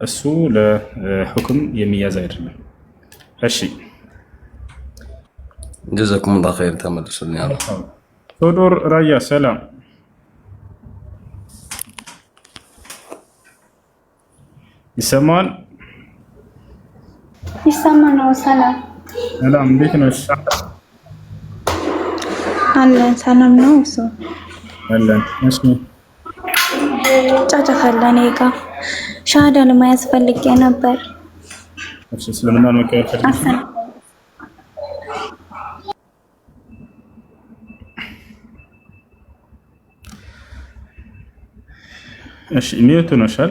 እሱ ለሁክም የሚያዝ አይደለም። እሺ ጀዛኩሙላሁ ኸይር ተመልሱልኝ። ሶዶር ራያ ሰላም ይሰማል? ይሰማናል። ሰላም ሰላም፣ እንዴት ነሽ? አለን። ሰላም ነው እሱ አለን። እሺ ጫጫታ አለ። እኔ ጋ ሻሃዳ ለመያዝ ፈልጌ ነበር። እሺ እስልምና መቀበል ፈልጌ እሺ ሚዩት ነሻል?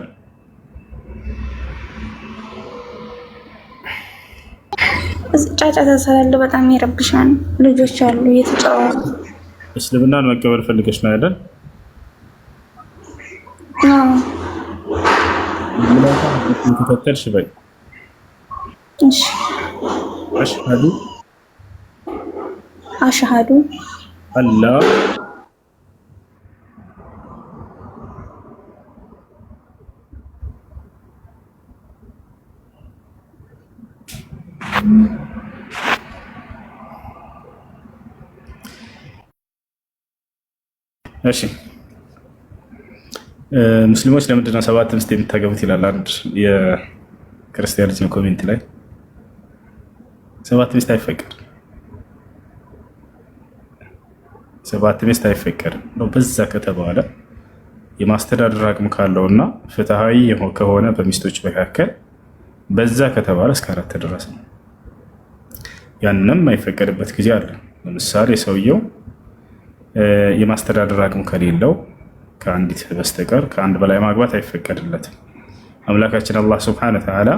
ጫጫታ ስላለ በጣም ይረብሻል። ልጆች አሉ እየተጫወቱ። እስልምናን መቀበል ፈልገሽ ነው አይደል? አዎ። ተከተልሽ በይ። እሺ አሽሀዱ አላ እሺ ሙስሊሞች ለምንድን ነው 7 ሚስት የምታገቡት ይላል አንድ የክርስቲያን ልጅ ኮሜንት ላይ። 7 ሚስት አይፈቀድም። 7 ሚስት አይፈቀድም ነው። በዛ ከተባለ የማስተዳደር አቅም ካለውና ፍትሃዊ ከሆነ በሚስቶች መካከል በዛ ከተባለ እስከ 4 ድረስ ነው። ያንንም የማይፈቀድበት ጊዜ አለ። ለምሳሌ ሰውየው የማስተዳደር አቅም ከሌለው ከአንዲት በስተቀር ከአንድ በላይ ማግባት አይፈቀድለትም። አምላካችን አላህ ሱብሓነሁ ወተዓላ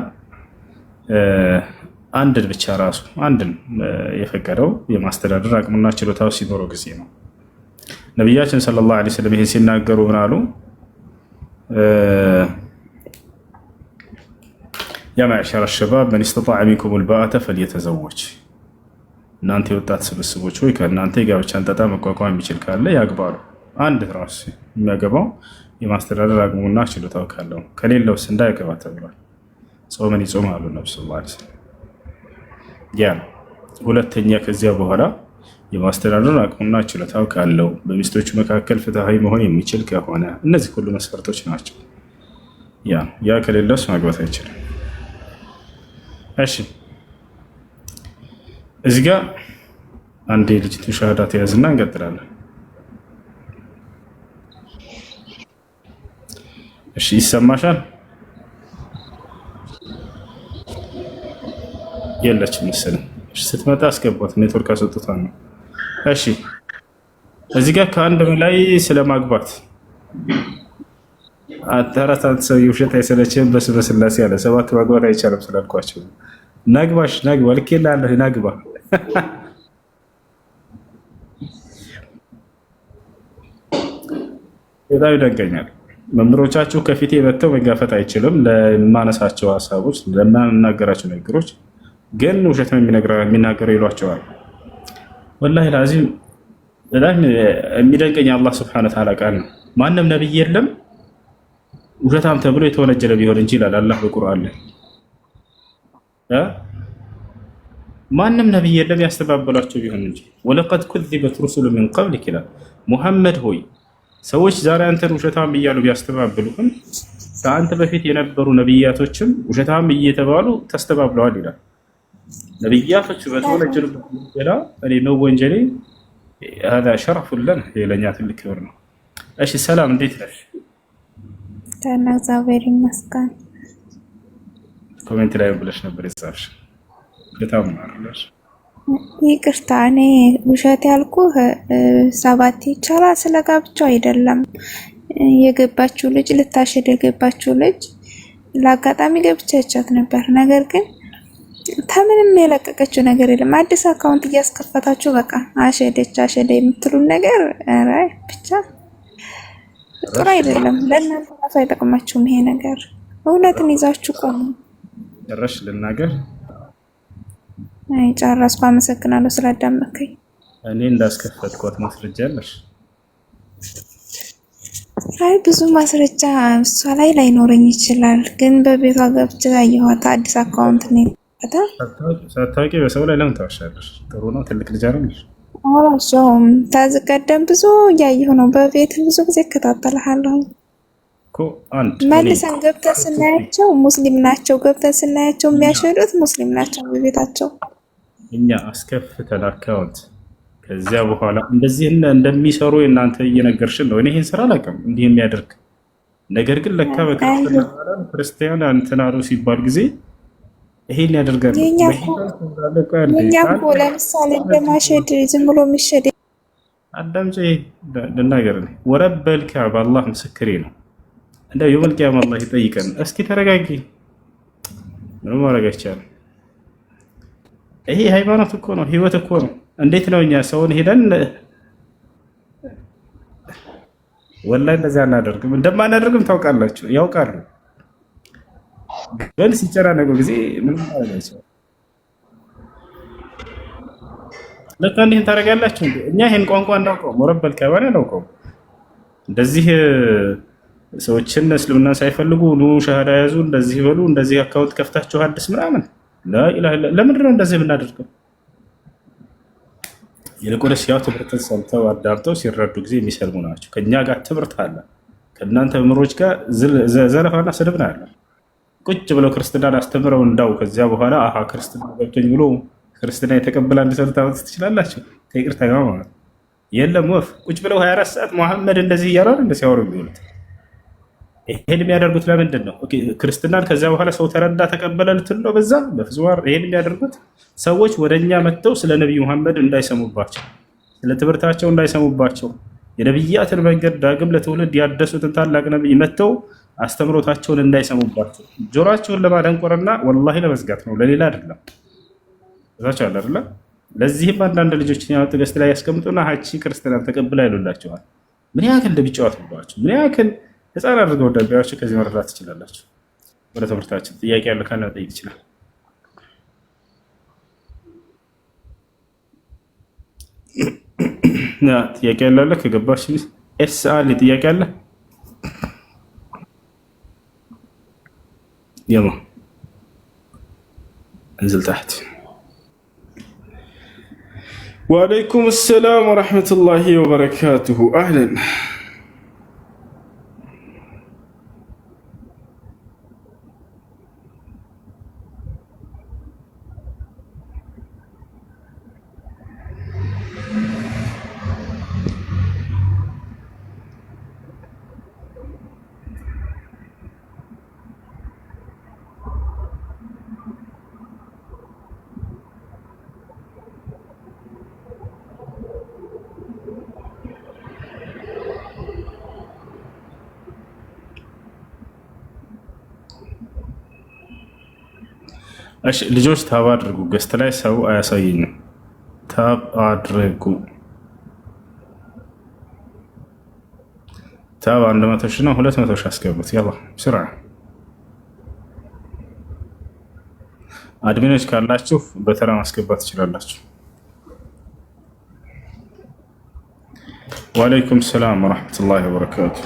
አንድን ብቻ ራሱ አንድን የፈቀደው የማስተዳደር አቅምና ችሎታው ሲኖረው ጊዜ ነው። ነቢያችን ሰለላሁ ዐለይሂ ወሰለም ይሄን ሲናገሩ ምን አሉ? ያ መዕሸረ ሸባብ መን ኢስተጣዐ ሚንኩሙል ባአተ ፈልየተዘወጅ፣ እናንተ የወጣት ስብስቦች ሆይ ከእናንተ የጋብቻን ጣጣ መቋቋም የሚችል ካለ ያግባሉ። አንድ ራሱ የሚያገባው የማስተዳደር አቅሙና ችሎታው ካለው፣ ከሌለውስ እንዳያገባ ተብሏል። ጾምን ይጾም አሉ ነብዩ ሰለላሁ ዐለይሂ ወሰለም። ያ ሁለተኛ ከዚያ በኋላ የማስተዳደር አቅሙና ችሎታው ካለው፣ በሚስቶቹ መካከል ፍትሃዊ መሆን የሚችል ከሆነ፣ እነዚህ ሁሉ መስፈርቶች ናቸው። ያ ከሌለውስ ማግባት አይችልም። እሺ እዚህ ጋር አንድ ልጅቱ ሻሃዳ ተያዝና እንቀጥላለን። እሺ ይሰማሻል? የለችም መሰለኝ። ስትመጣ አስገባት። ኔትወርክ አስወጥታ ነው። እሺ እዚህ ጋር ከአንድ በላይ ስለማግባት አታራት ሰው ውሸት አይሰለችም። በስመ ስላሴ ያለ 7 ማግባት አይቻልም ስላልኳቸው ናግባሽ ናግባ ልኬልሃለሁ ናግባ። በጣም ይደንቀኛል። መምህሮቻችሁ ከፊቴ መጥተው መጋፈጥ አይችልም ለማነሳቸው ሀሳቦች፣ ለማናገራቸው ነገሮች ግን ውሸት ነው የሚናገረው ይሏቸዋል። ወላሂ ላዚም በጣም የሚደንቀኝ አላህ ሱብሓነሁ ወተዓላ ቃል ነው። ማንም ነብይ የለም ውሸታም ተብሎ የተወነጀለ ቢሆን እንጂ ይላል አላህ በቁርአን ላይ። ማንም ነብይ የለም ያስተባበሏቸው ቢሆን እንጂ። ወለቀድ ኩዚበት ሩሱሉ ሚን ቀብሊክ ይላል። ሙሐመድ ሆይ ሰዎች ዛሬ አንተን ውሸታም እያሉ ቢያስተባብሉህም ከአንተ በፊት የነበሩ ነብያቶችም ውሸታም እየተባሉ ተስተባብለዋል ይላል። ነብያቶች በተወነጀሉበት ወንጀላ እኔ መወንጀሌ هذا شرف لنا የለኛ ትልቅ ክብር ነው። እሺ ሰላም እንዴት ነሽ? ደህና እግዚአብሔር ይመስገን። ኮሜንት ላይ ብለሽ ነበር የጻፍሽ። በጣም ማርለሽ ይቅርታ፣ እኔ ውሸት ያልኩህ 7 ይቻላል ስለጋብቻው አይደለም። የገባችው ልጅ ልታሸድ የገባችው ልጅ ለአጋጣሚ ገብቻ ይቻት ነበር። ነገር ግን ተምንም የለቀቀችው ነገር የለም። አዲስ አካውንት እያስከፈታችሁ በቃ አሸደች የምትሉን ነገር አይ ብቻ ጥሩ አይደለም። ለእናንተ ራሱ አይጠቅማችሁም ይሄ ነገር። እውነትን ይዛችሁ ቆሙ። ጨረሽ ልናገር? አይ ጨረስኩ። አመሰግናለሁ ስላዳመከኝ። እኔ እንዳስከፈትኳት ማስረጃ አለሽ? አይ ብዙ ማስረጃ እሷ ላይ ላይኖረኝ ይችላል፣ ግን በቤቷ ገብቼ ያየኋት አዲስ አካውንት ነው የከፈተው። ሳታውቂ በሰው ላይ ለምን ታዋሻለሽ? ጥሩ ነው። ትልቅ ልጅ አይደለሽ? አላሸውም። ከዚህ ቀደም ብዙ እያየሁ ነው። በቤት ብዙ ጊዜ እከታተልሃለሁ እኮ። አንድ መልሰን ገብተን ስናያቸው ሙስሊም ናቸው። ገብተን ስናያቸው የሚያሸዱት ሙስሊም ናቸው በቤታቸው። እኛ አስከፍተን አካውንት ከዚያ በኋላ እንደዚህ እንደሚሰሩ እናንተ እየነገርሽን ነው። እኔ ይህን ስራ አላውቅም እንዲህ የሚያደርግ ነገር ግን ለካ ክርስቲያን እንትን አሉ ሲባል ጊዜ ይሄን ያደርጋሉ። የኛ እኮ ለምሳሌ እንደማሸድ ዝም ብሎ የሚሸድ አዳምጪ ልናገር። ወረበል ከዕባ አላህ ምስክሬ ነው። እንደው የውመል ቂያማ አላህ ይጠይቀን። እስኪ ተረጋጊ። ምንም ማድረግ አይቻልም። ይሄ ሃይማኖት እኮ ነው፣ ህይወት እኮ ነው። እንዴት ነው እኛ ሰውን ሄደን ወላሂ እንደዚያ አናደርግም። እንደማናደርግም ታውቃላችሁ፣ ያውቃሉ። ግን ሲጨናነቁ ጊዜ ምንም ማድረግ አይቻልም። ለካ እንዲህን ታደርጋላችሁ። እኛ ይሄን ቋንቋ እናውቀውም፣ ወረበል ከዕባ እናውቀውም። እንደዚህ ሰዎችን እስልምና ሳይፈልጉ ኑ ሸሃዳ ያዙ፣ እንደዚህ በሉ፣ እንደዚህ አካውንት ከፍታችሁ አዲስ ምናምን ላኢላሃ ኢላ። ለምንድን ነው እንደዚህ የምናደርገው? ይልቁንስ ያው ትምህርትን ሰምተው አዳምጠው ሲረዱ ጊዜ የሚሰልሙ ናቸው። ከእኛ ጋር ትምህርት አለ፣ ከእናንተ ምሮች ጋር ዘለፋና ስድብ ነው ያለ። ቁጭ ብለው ክርስትናን አስተምረው እንዳው ከዚያ በኋላ አሃ ክርስትና ገብቶኝ ብሎ ክርስትና የተቀበለ አንድ ሰው ታወጥ ትችላላችሁ። ከይቅርታ ጋር ማለት የለም። ወፍ ቁጭ ብለው 24 ሰዓት መሐመድ እንደዚህ እያሉ እንደ ሲያወሩ የሚውሉት። ይሄን የሚያደርጉት ለምንድን ነው? ክርስትናን ከዚያ በኋላ ሰው ተረዳ ተቀበለ ልትል ነው? በዛ በፍጹም ይሄን የሚያደርጉት ሰዎች ወደኛ መጥተው ስለ ነብዩ መሐመድ እንዳይሰሙባቸው፣ ስለ ትምህርታቸው እንዳይሰሙባቸው፣ የነብያትን መንገድ ዳግም ለትውልድ ያደሱትን ታላቅ ነብይ መጥተው አስተምሮታቸውን እንዳይሰሙባቸው ጆሮአቸውን ለማደንቆርና ወላሂ ለመዝጋት ነው፣ ለሌላ አይደለም። እዛቸው አለ አይደለ? ለዚህም አንዳንድ ልጆችን ያወጡ ገስት ላይ ያስቀምጡና ሀቺ ክርስትናን ተቀብላ ይሉላቸዋል። ምን ያክል እንደሚጫወቱባቸው ምን ያክል ህፃን አድርገው ወዳቢያቸው ከዚህ መረዳት ትችላላችሁ። ወደ ትምህርታችን ጥያቄ ያለ ካለ ጠይቅ ይችላል። ጥያቄ ያለ ከገባሽ ኤስ አለ ጥያቄ አለ يلا انزل تحت. وعليكم السلام ورحمة الله وبركاته. أهلا. እሺ ልጆች ታብ አድርጉ። ገስት ላይ ሰው አያሳየኝም። ታብ አድርጉ። ታብ 100 ሺህ ነው። 200 ሺህ አስገቡት። ያላ ስራ አድሚኖች ካላችሁ በተራ ማስገባት ትችላላችሁ። ወአለይኩም ሰላም ወራህመቱላሂ ወበረካቱ።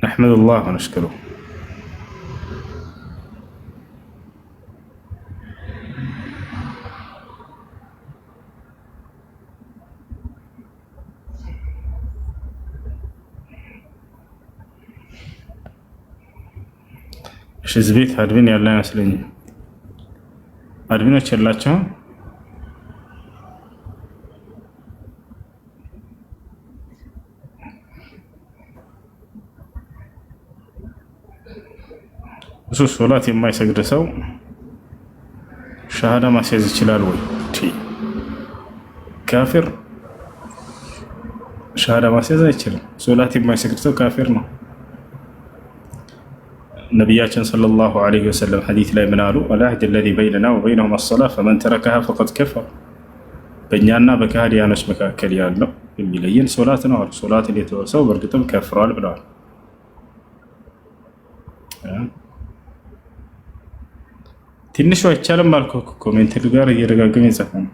نحمد الله ونشكره. እሺ እዚህ ቤት አድሚን ያለ አይመስለኝም። አድሚኖች የላቸውም። እሱ ሶላት የማይሰግድ ሰው ሻሃዳ ማስያዝ ይችላል ወይ? ካፊር ሻሃዳ ማስያዝ አይችልም። ሶላት የማይሰግድ ሰው ካፊር ነው። ነቢያችን ሰለላሁ ዐለይሂ ወሰለም ሐዲስ ላይ ምን አሉ? አልዐህድ አለዚ በይነና ወበይነሁም አሰላህ ፈመን ተረከሃ ፈቀድ ከፈር። በእኛና በካህዲያኖች መካከል ያለው የሚለየን ሶላት ነው። ሶላትን የተወ ሰው በእርግጥም ከፍሯል ብለዋል። ትንሹ አይቻልም አልኩህ። ኮሜንት ጋር እየደጋገመ ይጻፈ ነው።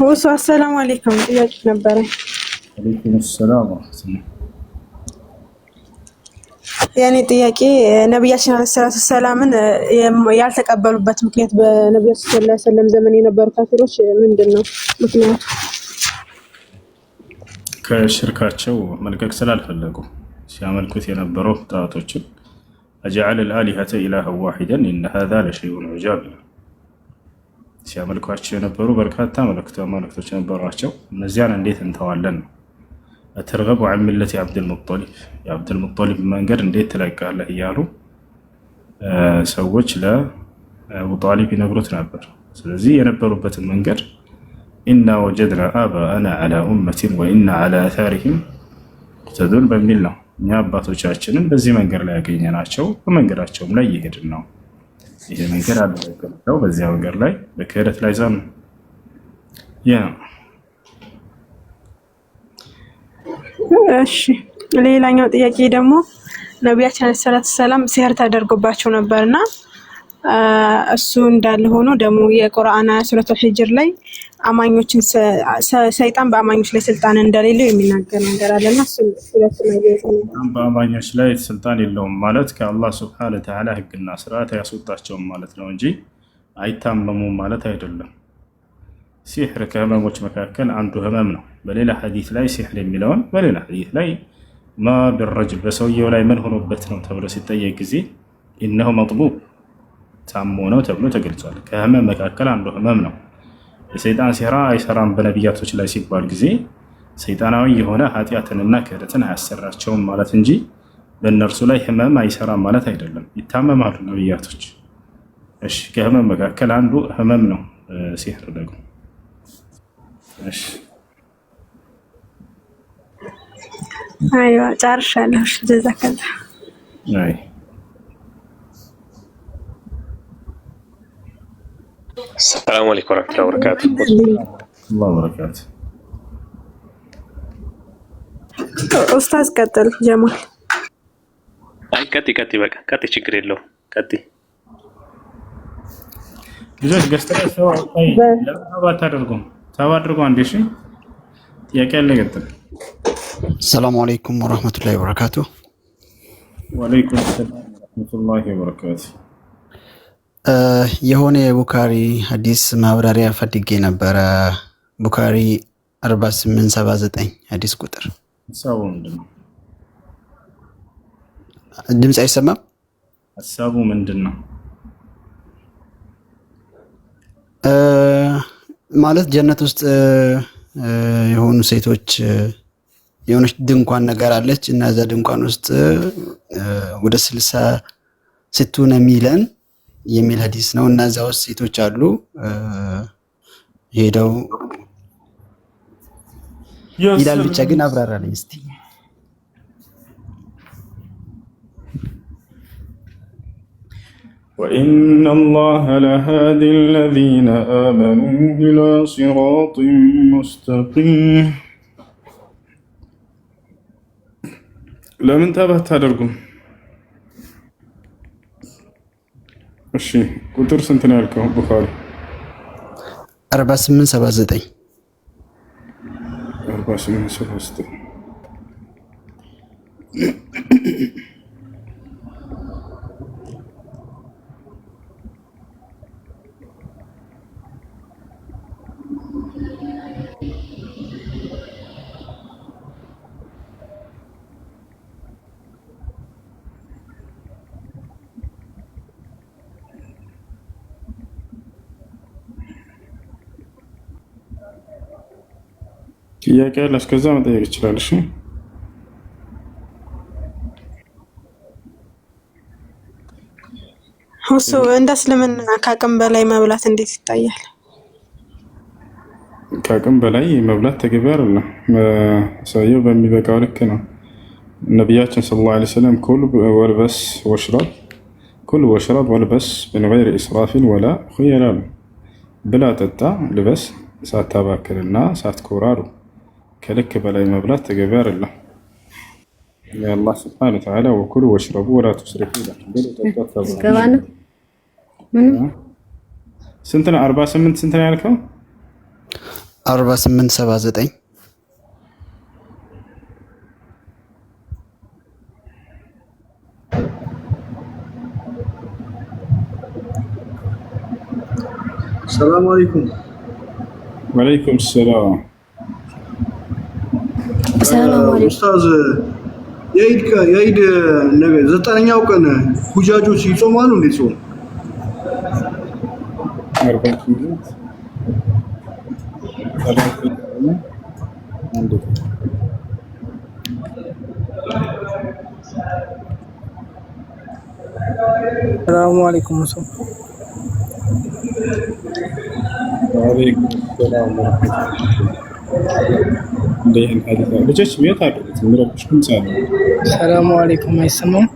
ወሱ አሰላሙ አለይኩም ጥያቄ ነበረ። አለይኩም ሰላም ወራህመቱላህ። ያኔ ጥያቄ ነብያችን አለይሂ ሰላቱ ሰላምን ያልተቀበሉበት ምክንያት በነብያችን ሰለላሁ ዐለይሂ ወሰለም ዘመን የነበሩ ካፊሮች ምንድነው ምክንያቱ? ከሽርካቸው መልቀቅ ስላልፈለጉ ሲያመልኩት የነበረው ጣዖቶችን አጀዐለ አልአሊሀተ ኢላሀን ዋሂደን ኢነ ሃዛ ለሸይኡን ዑጃብ ሲያመልኳቸው የነበሩ በርካታ መለክቶች ነበሯቸው። እነዚያን እንዴት እንተዋለን ነው። አተርገቡ ዐን ሚለቲ አብድልሙጠሊብ የአብድልሙጠሊብ መንገድ እንዴት ትለቃለህ እያሉ ሰዎች ለአቡ ጣሊብ ይነግሩት ነበር። ስለዚህ የነበሩበትን መንገድ ኢና ወጀድና አባአና ዐላ ኡመቲን ወኢና ዐላ አታሪሂም ሙቅተዱን በሚል ነው። እኛ አባቶቻችንን በዚህ መንገድ ላይ ያገኘናቸው በመንገዳቸውም ላይ እየሄድን ነው። ይሄ መንገድ አልተገለጠው በዚያ መንገድ ላይ በክህደት ላይ ዛም ያ እሺ ሌላኛው ጥያቄ ደግሞ ነብያችን አለይሂ ሰላቱ ሰላም ሲህር ተደርጎባቸው ነበርና እሱ እንዳለ ሆኖ ደግሞ የቁርአን ሱረቱል ሂጅር ላይ አማኞችን ሰይጣን በአማኞች ላይ ስልጣን እንደሌለው የሚናገር ነገር አለና እሱ በአማኞች ላይ ስልጣን የለውም ማለት ከአላህ ሱብሓነሁ ወተዓላ ህግና ስርዓት ያስወጣቸውም ማለት ነው እንጂ አይታመሙም ማለት አይደለም። ሲህር ከህመሞች መካከል አንዱ ህመም ነው። በሌላ ሐዲስ ላይ ሲህር የሚለውን በሌላ ሐዲስ ላይ ማ ቢረጅል በሰውየው ላይ ምን ሆኖበት ነው ተብሎ ሲጠየቅ ጊዜ ኢነሁ መጥቡብ ታሞ ነው ተብሎ ተገልጿል። ከህመም መካከል አንዱ ህመም ነው። የሰይጣን ሴራ አይሰራም በነቢያቶች ላይ ሲባል ጊዜ ሰይጣናዊ የሆነ ኃጢአትንና ክህደትን አያሰራቸውም ማለት እንጂ በእነርሱ ላይ ህመም አይሰራም ማለት አይደለም። ይታመማሉ ነቢያቶች። እሺ ከህመም መካከል አንዱ ህመም ነው ሲህር ደግሞ። እሺ አይዋ ጨርሻለሁ። ጀዛከላህ። አይ السلام عليكم ورحمة الله وبركاته. الله وبركاته. ኡስታዝ ቀጥል ጀማል። አይ ቀጥይ በቃ ቀጥይ፣ ችግር የለውም ቀጥይ። ልጆች ገስተው ተባ አድርጉ አንዴ። እሺ ጥያቄ ያለ ቀጥል። ሰላም አለይኩም ወራህመቱላሂ ወበረካቱ። ወአለይኩም ሰላም ወራህመቱላሂ ወበረካቱ። የሆነ የቡካሪ ሐዲስ ማብራሪያ ፈልጌ ነበረ። ቡካሪ 4879 ሐዲስ ቁጥር ሐሳቡ ምንድነው? ድምጽ አይሰማም? ሐሳቡ ምንድነው? ማለት ጀነት ውስጥ የሆኑ ሴቶች የሆነች ድንኳን ነገር አለች እና እዛ ድንኳን ውስጥ ወደ 60 ስትሆን ሚለን የሚል ሐዲስ ነው እና እዛ ውስጥ ሴቶች አሉ ሄደው ይላል። ብቻ ግን አብራራልኝ እስቲ። وإن الله لهادي الذين آمنوا إلى صراط مستقيم ለምን ተባት ታደርጉም? እሺ ቁጥር ስንት ነው ያልከው? ቡኻሪ 4879 4879 ጥያቄ ያለ እስከዛ መጠየቅ ይችላል። እሺ እሱ እንደ እስልምና ከአቅም በላይ መብላት እንዴት ይታያል? ከአቅም በላይ መብላት ተገቢ አይደለም። ሰውየው በሚበቃው ልክ ነው። ነቢያችን ሰለላሁ ዐለይሂ ወሰለም ኩል ወልበስ ወሽረብ ኩል ወሽረብ ወልበስ ምን ገይሪ ኢስራፊን ወላ ኹየላ አሉ። ብላ፣ ጠጣ፣ ልበስ ሳታባክልና ሳትኮራ አሉ። ከልክ በላይ መብላት ተገቢ አይደለም። የአላህ ስብሐነ ወተዓላ ወኩሉ ወሽረቡ ወላ ቱስሪፉ ይላል። ስንት ነው? 48 ስንት ነው ያልከው? 48 79 ሰላም አለይኩም። ወአለይኩም ሰላም። ኡስታዝ የኢድ ነገ 9ኛው ቀን ሁጃጆች ይጾማሉ እንዴ? ጾም ሰላሙ አለይኩም ሰው ወአለይኩም ሰላም። ልጆች ቤት አሉት ምረብሽ ድምጽ አለ። ሰላሙ አለይኩም አይሰማም?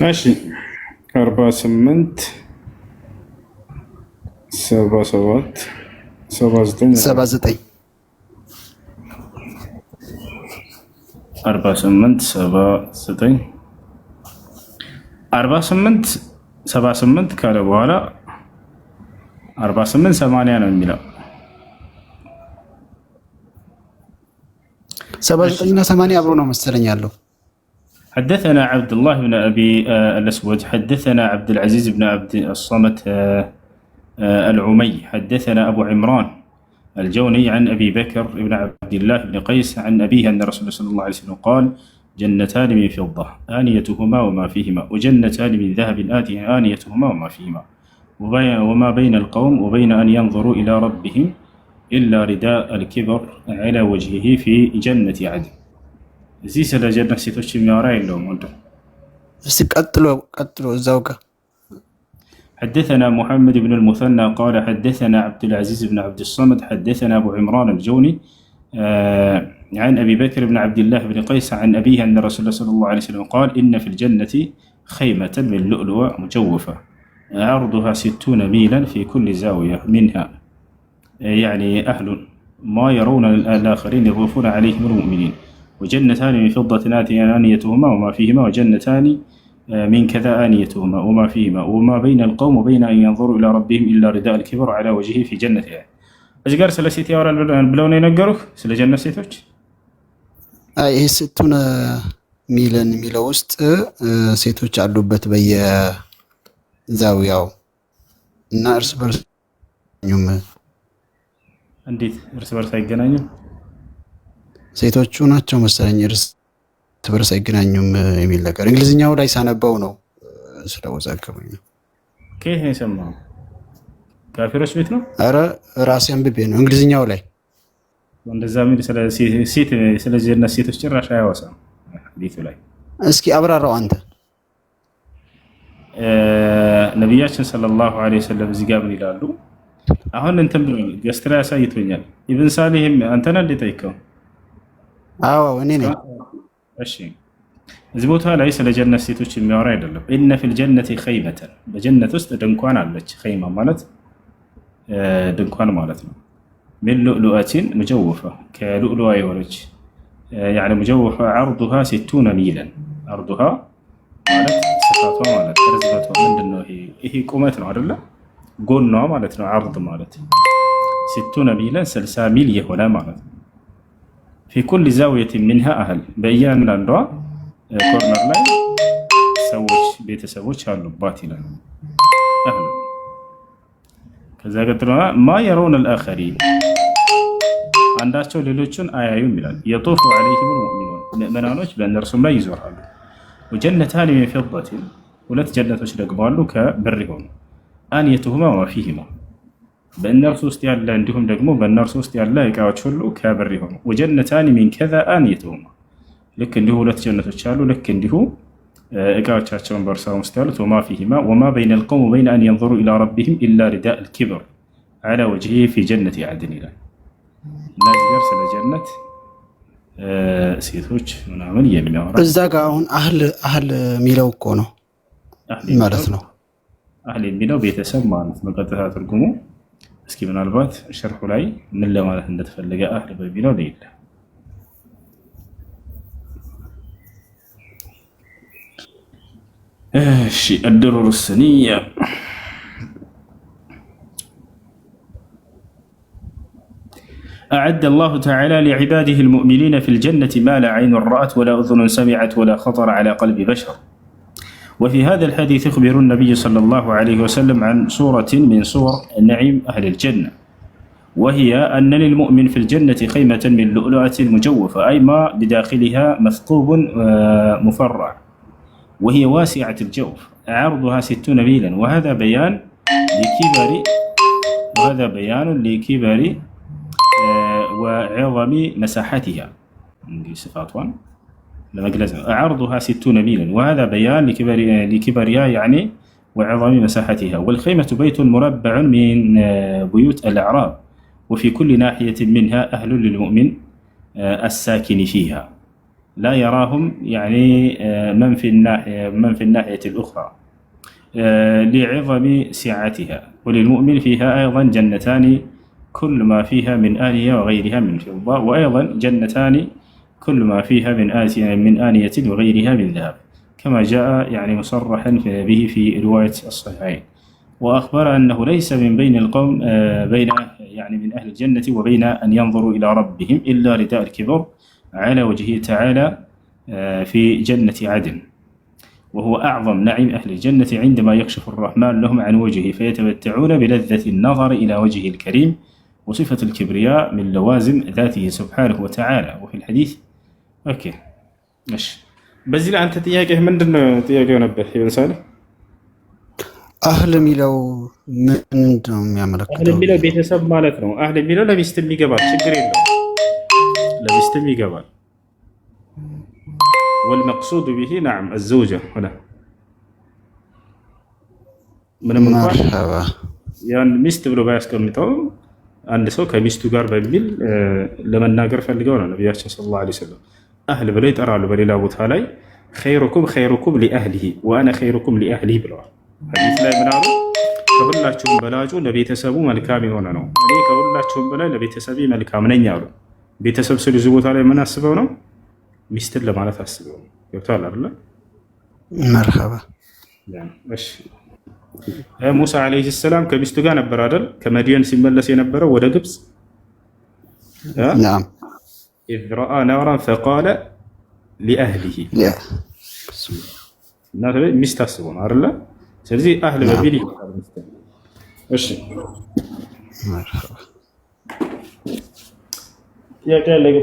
እሺ 48 77 79 79 48 79 48 78 ካለ በኋላ 48 80 ነው የሚለው 79 እና 80 አብሮ ነው መሰለኝ ያለው። حدثنا عبد الله بن أبي الأسود حدثنا عبد العزيز بن عبد الصمت العمي حدثنا أبو عمران الجوني عن أبي بكر بن عبد الله بن قيس عن أبيه أن رسول الله صلى الله عليه وسلم قال جنتان من فضة آنيتهما وما فيهما وجنتان من ذهب آنيتهما وما فيهما وما بين القوم وبين أن ينظروا إلى ربهم إلا رداء الكبر على وجهه في جنة عدن. እዚህ ስለ ጀነት ሴቶች የሚያወራ የለውም ወንድም። እስቲ ቀጥሎ እዛው ጋር حدثنا محمد بن المثنى قال حدثنا عبد العزيز بن عبد الصمد حدثنا أبو عمران الجوني عن أبي بكر بن عبد الله بن قيس عن أبيه أن رسول الله صلى الله عليه وسلم قال إن في الجنة خيمة من لؤلؤ مجوفة عرضها 60 ميلا في كل زاوية منها يعني أهل ما يرون الآخرين يطوفون عليهم المؤمنين وجنتان من فضة آنيتهما وما فيهما وجنتان من كذا آنيتهما وما فيهما وما بين القوم وبين أن ينظروا إلى ربهم إلا رداء الكبر على وجهه في جنة عدن. እዚህ ጋር ስለ ሴት ያወራል ብለው ነው የነገሩህ? ስለ ጀነት ሴቶች? ይሄ 60 ሚሊዮን የሚለው ውስጥ ሴቶች አሉበት በየዛውያው እና እርስ በርስ እንዴት እርስ በርስ አይገናኙም? ሴቶቹ ናቸው መሰለኝ እርስ በርስ አይገናኙም የሚል ነገር እንግሊዝኛው ላይ ሳነበው ነው ስለወዛገበኝ ነው። ከየት ነው የሰማኸው? ካፊሮች ቤት ነው? አረ ራሴ አንብቤ ነው እንግሊዝኛው ላይ እንደዛ ምን ስለ ጀነት ሴቶች ጭራሽ አያወሳም ሐዲሱ ላይ። እስኪ አብራራው አንተ። ነቢያችን ሰለላሁ ዐለይሂ ወሰለም እዚህ ጋር ምን ይላሉ? አሁን እንትን ብሎ ገስትራ ያሳይቶኛል። ኢብን ሳሊህም አንተና እንዴት ጠይቀው? አዎ እኔ ነኝ። እሺ እዚህ ቦታ ላይ ስለ ጀነት ሴቶች የሚያወራ አይደለም። ኢነ ፊል ጀነቲ ኸይመተን፣ በጀነት ውስጥ ድንኳን አለች። ኸይማ ማለት ድንኳን ማለት ነው። ሚን ሉእሉአቲን ሙጀወፋ፣ ከሉእሉአ የሆነች ያኒ ሙጀወፋ ዐርዱሃ 60 ሚለን። ዐርዱሃ ማለት ስፋቷ ማለት ርዝመቷ ምንድነው? ይሄ ቁመት ነው አይደለ? ጎኗ ማለት ነው። ዐርድ ማለት 60 ሚለን 60 ሚል የሆነ ማለት ነው። ፊ ኩል ዛውየት ሚንሃ አህል፣ በእያንዳንዷ ኮርነር ላይ ሰዎች ቤተሰቦች አሉባት ይላል። አህል ከዛ ቀጥሎ ማ የረውን አልአኸሪን፣ አንዳቸው ሌሎችን አያዩም ይላል። የጡፉ ዐለይሂም ልሙእሚኑን ምእመናኖች በእነርሱም ላይ ይዞራሉ። ወጀነታን ሚን ፊደቲን ሁለት ጀነቶች ደግሞ አሉ ከብር የሆኑ አንየቱሁማ ወፊሂማ በእነርሱ ውስጥ ያለ እንዲሁም ደግሞ በእነርሱ ውስጥ ያለ እቃዎች ሁሉ ከብር የሆኑ ወጀነታን ሚን ከዛ አንየቱሁማ ልክ እንዲሁ ሁለት ጀነቶች አሉ ልክ እንዲሁ እቃዎቻቸውን በእርሳም ውስጥ ያሉት ወማ ፊሂማ ወማ በይነ ልቀውም ወበይነ አን የንظሩ ኢላ ረቢሂም ኢላ ሪዳእ ልኪብር ዐላ ወጅሂ ፊ ጀነት ዐድን ይላል። እነዚህ ጋር ስለ ጀነት ሴቶች ምናምን የሚያወራ እዛ ጋር አሁን አህል የሚለው እኮ ነው ማለት ነው። አህል የሚለው ቤተሰብ ማለት ነው ቀጥታ ትርጉሙ። እስኪ ምናልባት ሸርሑ ላይ ምን ለማለት እንደተፈለገ አህል በሚለው ላይ ይላል። እሺ الدرر السنية أعد الله تعالى لعباده المؤمنين في الجنة ما لا عين رأت ولا أذن سمعت ولا خطر على قلب بشر. وفي هذا الحديث يخبر النبي صلى الله عليه وسلم عن صورة من صور نعيم أهل الجنة، وهي أن للمؤمن في الجنة خيمة من لؤلؤة مجوفة أي ما بداخلها مثقوب مفرع وهي واسعة الجوف عرضها 60 ميلا وهذا بيان لكبر وعظم مساحتها. صفاتها عرضها 60 ميلا وهذا بيان لكبرها يعني وعظم مساحتها. والخيمة بيت مربع من بيوت الأعراب وفي كل ناحية منها أهل للمؤمن الساكن فيها لا يراهم يعني من في الناحية الأخرى لعظم سعتها. وللمؤمن فيها أيضا جنتان كل ما فيها من آنية وغيرها من فضة وأيضا جنتان كل ما فيها من آنية وغيرها من ذهب كما جاء يعني مصرحا به في رواية الصحيحين. وأخبر أنه ليس من بين القوم يعني من أهل الجنة وبين أن ينظروا إلى ربهم إلا رداء الكبر على وجهه تعالى في جنة عدن، وهو أعظم نعيم أهل الجنة عندما يكشف الرحمن لهم عن وجهه فيتمتعون بلذة النظر إلى وجهه الكريم وصفة الكبرياء من لوازم ذاته سبحانه وتعالى. وفي الحديث أوكي ماشي بس لا أنت تياجه من دون تياجه نبه ينساله أهل ميلو من دون يعملك أهل ميلو بيتسب مالتنا أهل ميلو لا بيستمي قبل شكرين لا بيستمي قبل والمقصود به نعم الزوجة هنا من مرحبا يعني ሚስት ብሎ ባያስቀምጠው አንድ ሰው ከሚስቱ ጋር በሚል ለመናገር ፈልገው ነው ነብያችን ሰለላሁ ዐለይሂ ወሰለም አህል ብለው ይጠራሉ። በሌላ ቦታ ላይ ኸይሩኩም ሊአህሊሂ ወአና ኸይሩኩም ሊአህሊ ብለዋል። ሐዲስ ላይ ምን አሉ? ከሁላችሁም በላጩ ለቤተሰቡ መልካም የሆነ ነው፣ እኔ ከሁላችሁም በላይ ለቤተሰቤ መልካም ነኝ አሉ። ቤተሰብ ስለ እዚህ ቦታ ላይ ምን አስበው ነው? ሚስትን ለማለት አስበው ነው። ገብቷል አይደል? መርሐባ እሺ ሙሳ ዓለይሂ ሰላም ከሚስቱ ጋር ነበር አይደል? ከመድየን ሲመለስ የነበረው ወደ ግብጽ نعم إذ رأى نارا فقال لأهله النار ሚስት አስበው ነው አይደል? ስለዚህ አህል በሚል ይባላል ሚስት። እሺ መርሐባ ያቀለገ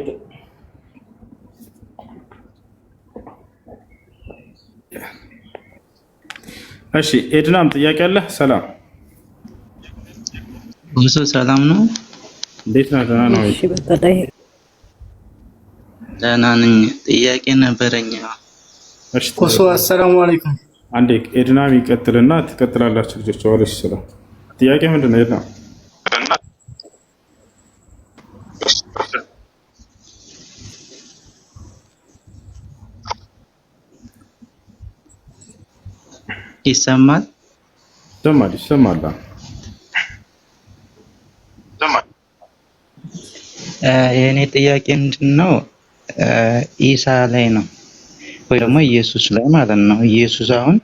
እሺ ኤድናም ጥያቄ አለ? ሰላም ብዙ ሰላም ነው። እንዴት ነህ? ደህና ነው? እሺ በቀጣይ ደህና ነኝ። ጥያቄ ነበረኝ። እሺ ኮሶ አሰላሙ አለይኩም። አንዴ ኤድናም ይቀጥልና ትቀጥላላችሁ ልጆች። ወለሽ ሰላም። ጥያቄ ምንድን ነው ኤድና? ይሰማል? ይሰማል። የእኔ ጥያቄ ምንድን ነው? ኢሳ ላይ ነው ወይ ደግሞ ኢየሱስ ላይ ማለት ነው። ኢየሱስ አሁን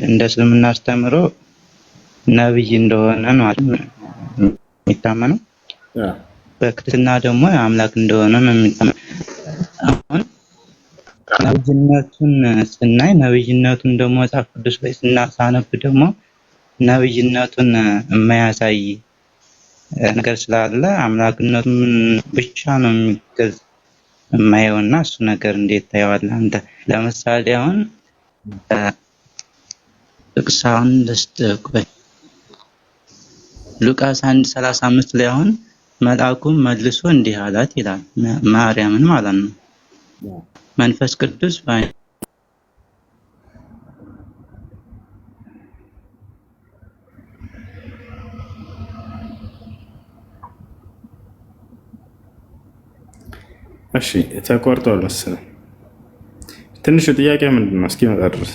እንደ እስልምና አስተምሮ ነብይ እንደሆነ ነው የሚታመነው። በክርስትና ደግሞ አምላክ እንደሆነ ነው የሚታመነው። አሁን ነብይነቱን ስናይ ነብይነቱን ደግሞ መጽሐፍ ቅዱስ ላይ ሳነብ ደግሞ ነብይነቱን የማያሳይ ነገር ስላለ አምላክነቱን ብቻ ነው የሚገልጽ የማየውና እሱ ነገር እንዴት ታየዋለህ አንተ? ለምሳሌ አሁን ጥቅሳውን ልስጥህ። ሉቃስ 1:35 ላይ አሁን መልአኩም መልሶ እንዲህ አላት ይላል፣ ማርያምን ማለት ነው። መንፈስ ቅዱስ እሺ ተቆርጧል መሰለኝ። ትንሹ ጥያቄ ምንድን ነው? እስኪ መጣ ድረስ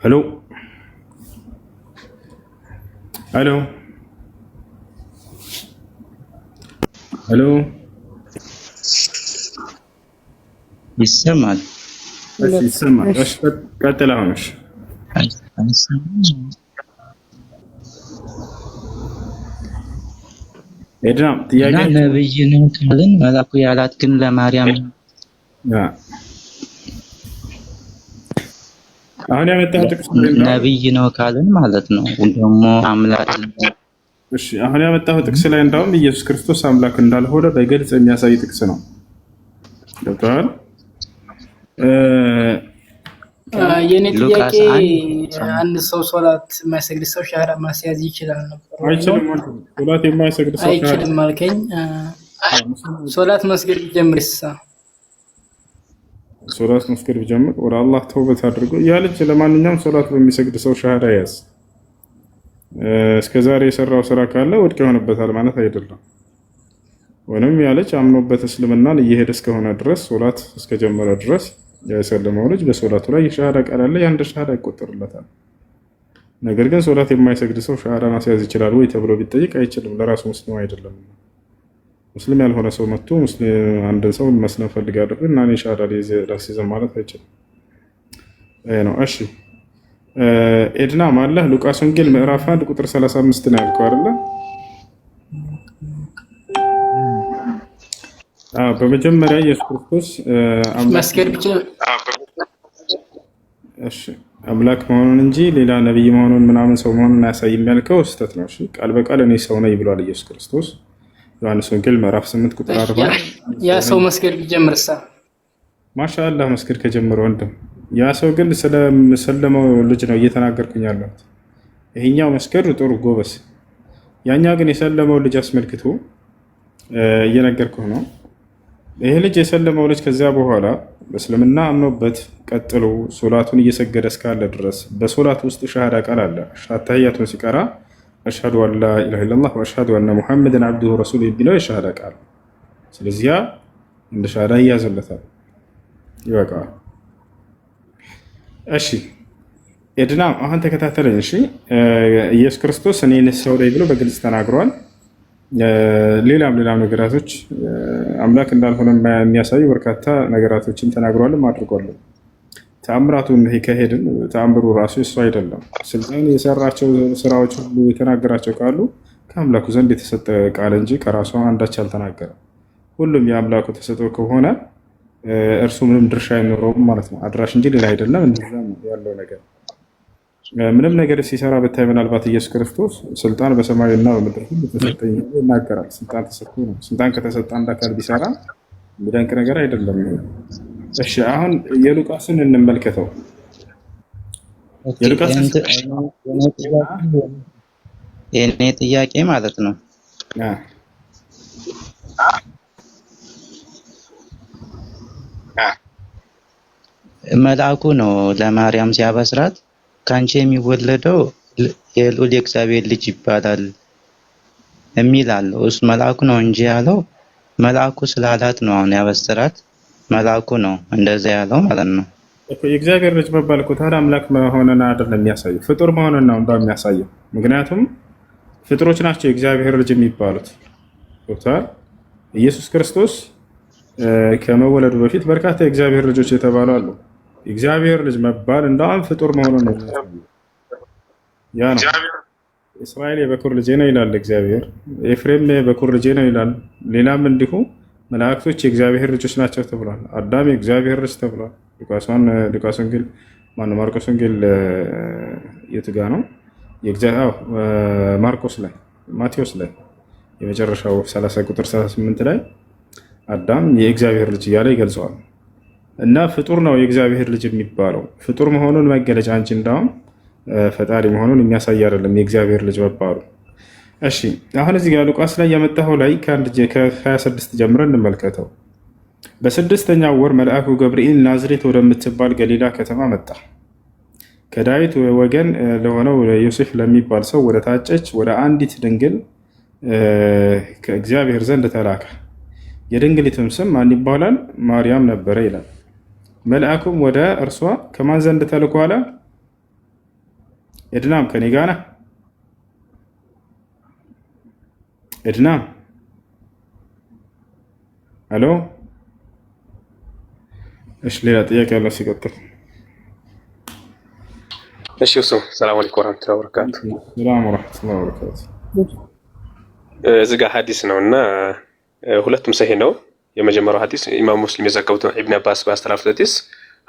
ሄሎ ሄሎ ሄሎ ይሰማል? እሺ ይሰማል። እሺ ቀጥል አሁን። እሺ ኤድናም ጥያቄ ነብይ ነው ካልን መልአኩ ያላት ግን ለማርያም አሁን ያመጣው ጥቅስ ነብይ ነው ካልን ማለት ነው ደግሞ አምላክ። እሺ አሁን ያመጣው ጥቅስ ላይ እንዳውም ኢየሱስ ክርስቶስ አምላክ እንዳልሆነ በግልጽ የሚያሳይ ጥቅስ ነው። ገብቶሃል? የኔ ጥያቄ አንድ ሰው ሶላት የማይሰግድ ሰው ሻሃዳ ማስያዝ ይችላል ነበር? አይችልም። ሶላት የማይሰግድ ሰው አይችልም አልከኝ። ሶላት መስገድ ቢጀምርስ? ሶላት መስገድ ቢጀምር ወደ አላህ ተውበት አድርጎ ያ ልጅ ለማንኛውም ሶላት በሚሰግድ ሰው ሻሃዳ ያዝ። እስከዛሬ የሰራው ስራ ካለ ውድቅ ይሆንበታል ማለት አይደለም። ወንም ያ ልጅ አምኖበት እስልምናን እየሄደ እስከሆነ ድረስ ሶላት እስከጀመረ ድረስ የሰለመው ልጅ በሶላቱ ላይ የሻሃዳ ቃል አለ፣ ያን ሻሃዳ ይቆጠርለታል። ነገር ግን ሶላት የማይሰግድ ሰው ሻሃዳ ማስያዝ ይችላል ወይ ተብሎ ቢጠይቅ አይችልም። ለራሱ ሙስሊም አይደለም። ሙስሊም ያልሆነ ሰው መጥቶ ሙስሊም አንድ ሰው መስለም ፈልጋለሁ እና እኔ ሻሃዳ ላስይዝ ማለት አይችልም። ነው። እሺ ኤድና ማለህ ሉቃስ ወንጌል ምዕራፍ 1 ቁጥር 35 ነው ያልከው አይደለ? በመጀመሪያ ኢየሱስ ክርስቶስ መስገድ ብቻ እሺ አምላክ መሆኑን እንጂ ሌላ ነብይ መሆኑን ምናምን ሰው መሆኑን አያሳይም ያልከው ስህተት ነው። እሺ ቃል በቃል እኔ ሰው ነኝ ብሏል ኢየሱስ ክርስቶስ ዮሐንስ ወንጌል ምዕራፍ 8 ቁጥር 40። ያ ሰው መስገድ ቢጀምርሳ? ማሻአላህ መስገድ ከጀመረ ወንድም፣ ያ ሰው ግን ስለሰለመው ልጅ ነው እየተናገርኩኝ ያለሁት። ይሄኛው መስገዱ ጥሩ ጎበስ፣ ያኛው ግን የሰለመው ልጅ አስመልክቶ እየነገርኩህ ነው። ይሄ ልጅ የሰለመው ልጅ ከዚያ በኋላ በእስልምና አምኖበት ቀጥሎ ሶላቱን እየሰገደ እስካለ ድረስ በሶላት ውስጥ ሻሃዳ ቃል አለ። ተህያቱን ሲቀራ አሽሀዱ አን ላ ኢላሀ ኢለላህ ወአሽሀዱ አነ ሙሐመድን አብዱሁ ረሱሉሁ የሚለው የሻሃዳ ቃል። ስለዚህ ያ እንደ ሻሃዳ ይያዝለታል፣ ይበቃዋል። እሺ ኤድና አሁን ተከታተለኝ። እሺ ኢየሱስ ክርስቶስ እኔ ሰው ነኝ ብሎ በግልጽ ተናግሯል። ሌላም ነገራቶች አምላክ እንዳልሆነ የሚያሳዩ በርካታ ነገራቶችን ተናግሯልም አድርጓል። ተአምራቱን ከሄድን ተአምሩ ራሱ እሱ አይደለም። ስልጣን የሰራቸው ስራዎች ሁሉ የተናገራቸው ቃሉ ከአምላኩ ዘንድ የተሰጠ ቃል እንጂ ከራሱ አንዳች አልተናገረም። ሁሉም የአምላኩ ተሰጥኦ ከሆነ እርሱ ምንም ድርሻ አይኖረውም ማለት ነው። አድራሽ እንጂ ሌላ አይደለም። እንደዛም ያለው ነገር ምንም ነገር ሲሰራ ብታይ ምናልባት ኢየሱስ ክርስቶስ ስልጣን በሰማይና በምድር ሁሉ ተሰጠኝ ይናገራል። ስልጣን ተሰጥቶ ነው። ስልጣን ከተሰጠ አንድ አካል ቢሰራ የሚደንቅ ነገር አይደለም። እሺ አሁን የሉቃስን እንመልከተው። የኔ ጥያቄ ማለት ነው መልአኩ ነው ለማርያም ሲያበስራት ካንቺ የሚወለደው የልዑል የእግዚአብሔር ልጅ ይባላል የሚል አለው። እሱ መልአኩ ነው እንጂ ያለው መልአኩ ስላላት ነው አሁን ያበሰራት መልአኩ ነው እንደዛ ያለው ማለት ነው እኮ። የእግዚአብሔር ልጅ መባል እኮ ታዲያ አምላክ መሆንን አይደለም የሚያሳየው፣ ፍጡር መሆንን ነው እንደው የሚያሳየው። ምክንያቱም ፍጡሮች ናቸው የእግዚአብሔር ልጅ የሚባሉት። ቶታል ኢየሱስ ክርስቶስ ከመወለዱ በፊት በርካታ የእግዚአብሔር ልጆች የተባሉ አሉ። የእግዚአብሔር ልጅ መባል እንደውም ፍጡር መሆኑን ነው ያ ነው። እስራኤል የበኩር ልጄ ነው ይላል እግዚአብሔር፣ ኤፍሬም የበኩር ልጄ ነው ይላል። ሌላም እንዲሁ መላእክቶች የእግዚአብሔር ልጆች ናቸው ተብሏል። አዳም የእግዚአብሔር ልጅ ተብሏል። ሉቃስ ወንጌል ማነው ማርቆስ ወንጌል የቱ ጋ ነው? ማርቆስ ላይ ማቴዎስ ላይ የመጨረሻው 30 ቁጥር 38 ላይ አዳም የእግዚአብሔር ልጅ እያለ ይገልጸዋል። እና ፍጡር ነው የእግዚአብሔር ልጅ የሚባለው። ፍጡር መሆኑን መገለጫ እንጂ እንዳውም ፈጣሪ መሆኑን የሚያሳይ አይደለም የእግዚአብሔር ልጅ መባሉ። እሺ አሁን እዚህ ጋር ሉቃስ ላይ ያመጣው ላይ ከ26 ጀምረን እንመልከተው። በስድስተኛው ወር መልአኩ ገብርኤል ናዝሬት ወደምትባል ገሊላ ከተማ መጣ። ከዳዊት ወገን ለሆነው ዮሴፍ ለሚባል ሰው ወደ ታጨች ወደ አንዲት ድንግል ከእግዚአብሔር ዘንድ ተላከ። የድንግሊቱም ስም ማን ይባላል? ማርያም ነበረ ይላል። መልአኩም ወደ እርሷ ከማን ዘንድ ተልኮ አለ? ኤድናም ከኔ ጋር ነህ? ኤድናም ሄሎ። እሺ ሌላ ጥያቄ ያለው ሲቀጥል። እሺ ሰላም አለይኩም ወራህመቱላሂ ወበረካቱ። ሰላም ወራህመቱላሂ ወበረካቱ። እዚህ ጋር ሐዲስ ነውና ሁለቱም ሰሂህ ነው። የመጀመሪያው ሐዲስ ኢማም ሙስሊም የዘገቡት ኢብኑ አባስ ባስተላለፉት ሐዲስ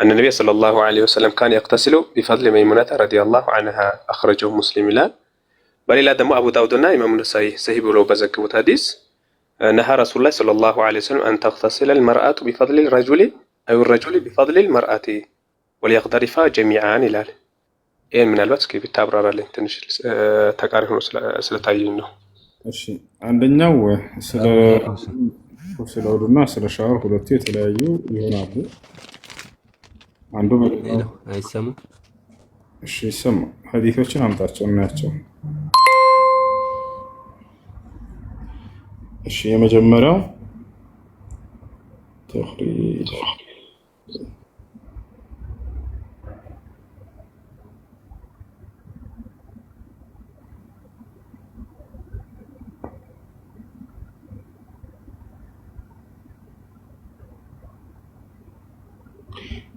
أن النبي صلى الله عليه وسلم كان يغتسل بفضل ميمونة رضي الله عنها أخرجه مسلم لا بل إلى دم أبو داودنا إمام النسائي صحيح بلو بزكوت حديث نهى رسول الله صلى الله عليه وسلم أن تغتسل المرأة بفضل الرجل أو الرجل بفضل المرأة وليغترفا جميعا إلى إيه من الوقت كيف تابر على تنش تقارن سلتايين له እሺ አንደኛው ስለ ወዱና ስለ ሻወር ሁለቱ የተለያዩ ይሆናሉ። አንዱ አይሰሙ። እሺ ይሰማ። ሐዲሶችን አምጣቸው እናያቸው። እሺ የመጀመሪያው ተኽሪጅ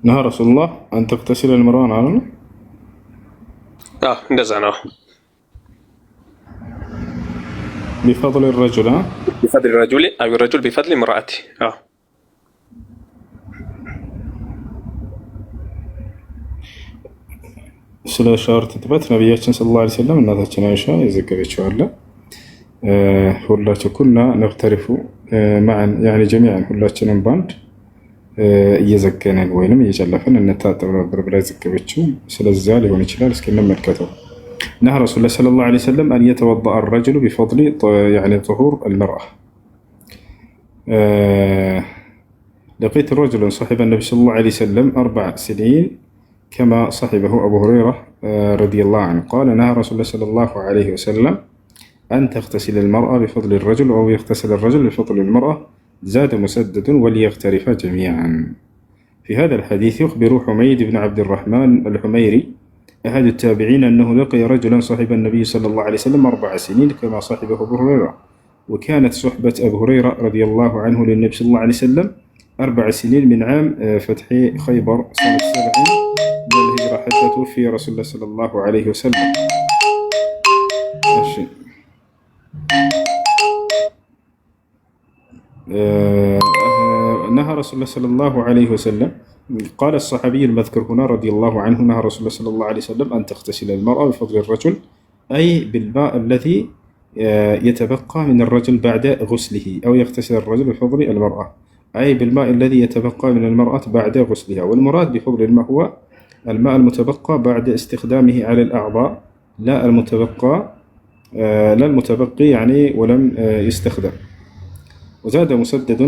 نهى رسول الله أن تغتسل المرأة على እንደዛ ነው። بفضل الرجل بفضل الرجل أو الرجل بفضل امرأته ስለ ሻወር ትጥበት ነቢያችን ሰለላሁ ዐለይሂ ወሰለም እናታችን አይሻ የዘገበችው አለ። ሁላችን ኩና ነግተሪፉ ማዕን ያኒ ጀሚዓን ሁላችንም ባንድ እየዘገነን ወይንም እየጨለፈን እንታጠብ ነበር ብላ ዘገበችው። ስለዚያ ሊሆን ይችላል። እስኪ እንመልከተው። نهى رسول الله صلى الله عليه وسلم أن يتوضأ الرجل بفضل يعني طهور المرأة. لقيت رجل صاحب النبي صلى الله عليه وسلم 4 سنين كما صاحبه أبو هريرة رضي الله عنه قال نهى رسول الله صلى الله عليه وسلم أن تغتسل المرأة بفضل الرجل أو يغتسل الرجل بفضل المرأة زاد مسدد وليغترفا جميعا. في هذا الحديث يخبر حميد بن عبد الرحمن الحميري أحد التابعين أنه لقي رجلا صاحب النبي صلى الله عليه وسلم 4 سنين كما صاحبه أبو هريرة. وكانت صحبة أبو هريرة رضي الله عنه للنبي صلى الله عليه وسلم 4 سنين من عام فتح خيبر سنة 70 من الهجرة حتى توفي رسول الله صلى الله عليه وسلم. نهى رسول الله صلى الله عليه وسلم قال الصحابي المذكر هنا رضي الله عنه نهى رسول الله صلى الله عليه وسلم أن تغتسل المرأة بفضل الرجل أي بالماء الذي يتبقى من الرجل بعد غسله أو يغتسل الرجل بفضل المرأة أي بالماء الذي يتبقى من المرأة بعد غسلها. والمراد بفضل الماء هو الماء المتبقى بعد استخدامه على الأعضاء لا المتبقي يعني ولم يستخدم. وزاد مسدد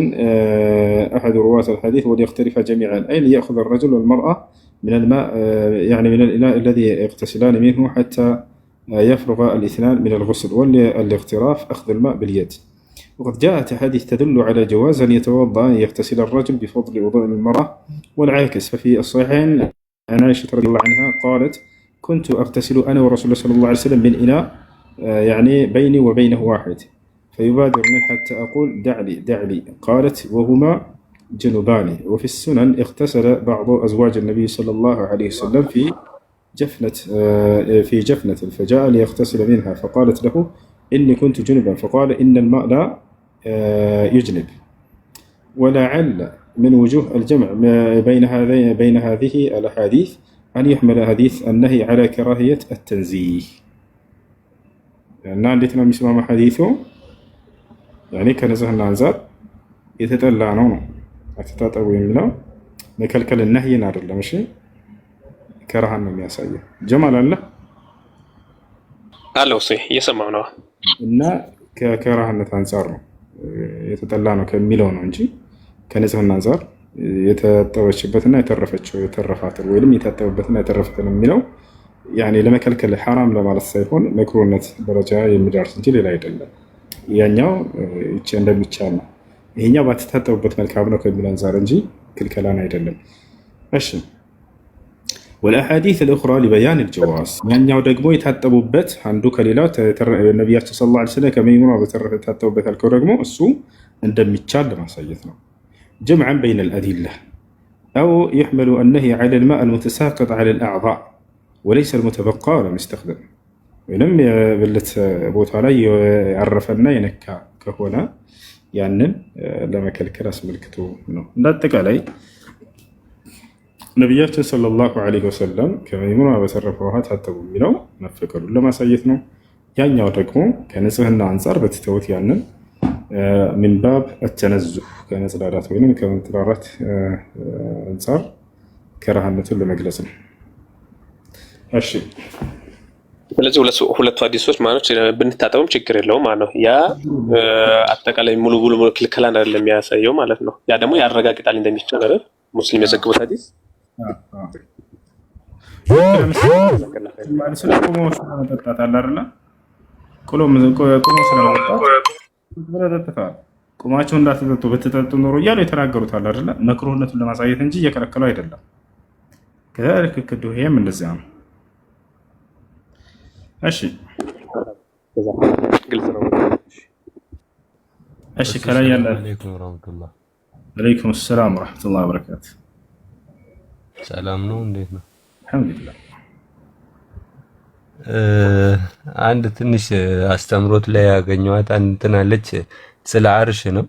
أحد رواة الحديث وليختلف جميعا أي ليأخذ الرجل والمرأة من الماء يعني من الإناء الذي يغتسلان منه حتى يفرغ الاثنان من الغسل. والاغتراف أخذ الماء باليد. وقد جاءت أحاديث تدل على جواز أن يتوضأ أن يغتسل الرجل بفضل وضوء المرأة والعاكس. ففي الصحيحين عن عائشة رضي الله عنها قالت كنت أغتسل أنا ورسول الله صلى الله عليه وسلم من إناء يعني بيني وبينه واحد فيبادرني حتى أقول دع لي قالت وهما جنبان. وفي السنن اغتسل بعض أزواج النبي صلى الله عليه وسلم في جفنة فجاء ليغتسل منها فقالت له إني كنت جنبا فقال إن الماء لا يجنب. ولعل من وجوه الجمع بين هذه الأحاديث أن يحمل حديث النهي على كراهية التنزيه لأن عندنا مسمى حديثه يعني كنزهنا አንፃር የተጠላ ነው አትታጠቡ የሚለው መከልከል النهي አይደለም እሺ ከራሃን ነው የሚያሳየው ጀማል አለ አለው እሺ እየሰማው ነው እና ከከራህነት አንፃር ነው የተጠላ ነው ከሚለው ነው እንጂ ከንጽህና አንፃር የተጠበችበትና የተረፋት ወይንም የታጠበበትና የተረፈበት የሚለው يعني ለመከልከል حرام ለማለት ሳይሆን መክሩነት ደረጃ የሚደርስ እንጂ ሌላ አይደለም ያኛው እቺ እንደሚቻል ነው ይሄኛው ባትታጠቡበት መልካም ነው ከሚለው አንፃር እንጂ ክልከላን አይደለም እሺ والأحاديث الأخرى لبيان الجواز ያኛው ደግሞ የታጠቡበት አንዱ ከሌላው ነብያችን ሰለላሁ ዐለይሂ ወሰለም ከመይሙና በተረፈ የታጠቡበት አልከው ደግሞ እሱ እንደሚቻል ለማሳየት ነው جمعا بين الأدلة أو يحمل النهي على الماء المتساقط على الأعضاء وليس المتبقى ولا مستخدم ولم يبلت بوتا ላይ ያረፈና የነካ ከሆነ ያንን ለመከልከል አስመልክቶ ነው እንዳጠቃላይ ነብያችን ሰለላሁ ዐለይሂ ወሰለም ከመይሙና በተረፈ ውሃ ታጠቡ የሚለው መፈቀዱን ለማሳየት ነው ያኛው ደግሞ ከንጽህና አንፃር በትተውት ያንን من باب التنزه ከመጽዳዳት ወይንም ከመጥራራት አንፃር ከራህነቱን ለመግለጽ ነው እሺ ስለዚህ ሁለቱ ሐዲሶች ማለት ብንታጠብም ችግር የለውም ማለት ነው ያ አጠቃላይ ሙሉ ክልከላን አይደለም የሚያሳየው ማለት ነው ያ ደግሞ ያረጋግጣል እንደሚቻል አይደል ሙስሊም የዘገቡት ሐዲስ ማለት ስለቆሞ ስለመጠጣት አለ አይደል ቆሞ ስለመጠጣት ቆማቸው እንዳትጠጡ በተጠጡ ኖሮ እያሉ የተናገሩት አለ አይደል መክሩህነቱን ለማሳየት እንጂ እየከለከለው አይደለም ከذلك ከዱህየም እንደዚያ ነው እሺ ግልጽ ነው እሺ ከላይ ያለ አለይኩም ወራህመቱላህ አለይኩም ሰላም ወራህመቱላህ ወበረካቱ ሰላም ነው እንዴት ነው አልহামዱሊላህ አንድ ትንሽ አስተምሮት ላይ ያገኘዋት እንትን አለች ስለ አርሽ ነው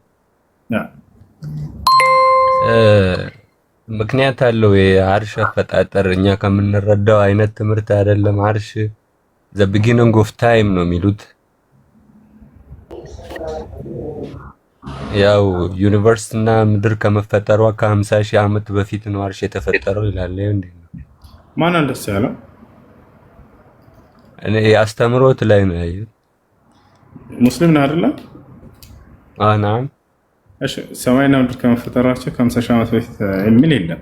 ምክንያት አለው የአርሽ አፈጣጠር እኛ ከምንረዳው አይነት ትምህርት አይደለም አርሽ the beginning of time ነው የሚሉት ያው ዩኒቨርስ እና ምድር ከመፈጠሯ ከ50 ሺህ ዓመት በፊት ነው አርሽ የተፈጠረው ይላል እንዴ ማን እንደሰ ያለው እኔ አስተምሮት ላይ ነው ያየው ሙስሊም ነው አይደል ናም እሺ ሰማይና ምድር ከመፈጠራቸው ከ50 ሺህ ዓመት በፊት የሚል የለም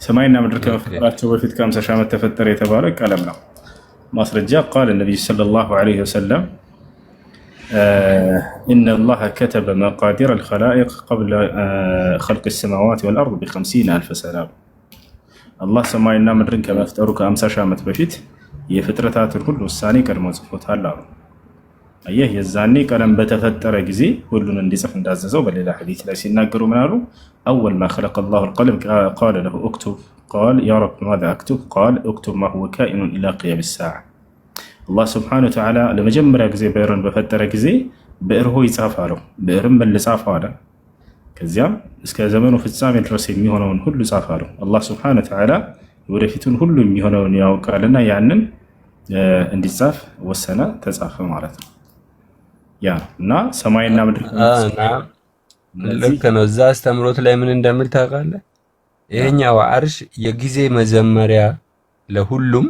ሰማይና ምድር ከመፈጠራቸው በፊት ከ50 ሺህ ዓመት ተፈጠረ የተባለው ቀለም ነው ማስረጃ قال النبي صلى الله عليه وسلم إن الله كتب مقادير الخلائق قبل خلق السماوات والأرض ب50,000 سنة الله سماينا مدرن كما افتروا كأمسا شامت بفيت يفترتات الكل والثاني كرمو صفوتها الله أيه يزاني كلام بتفتر جزي كلنا نديسف نداززو بل إلى حديث لا سيناقروا منه أول ما خلق الله القلم قال له اكتب قال يا رب ماذا أكتب قال اكتب ما هو كائن إلى قيام الساعة الله سبحانه وتعالى لما جمر جزي بيرن بفتر جزي بئر هو يصافره بئر من اللي صافره كزيام اسك زمانه في السامي الرسيل ميهونون كله صافره الله سبحانه وتعالى ورفيتون كله ميهونون ياوقالنا يعنن እንዲጻፍ ወሰነ ተጻፈ ማለት ነው ያ እና ሰማይና ምድር ልክ ነው እዛ አስተምሮት ላይ ምን እንደምል ታውቃለህ ይሄኛው አርሽ የጊዜ መጀመሪያ ለሁሉም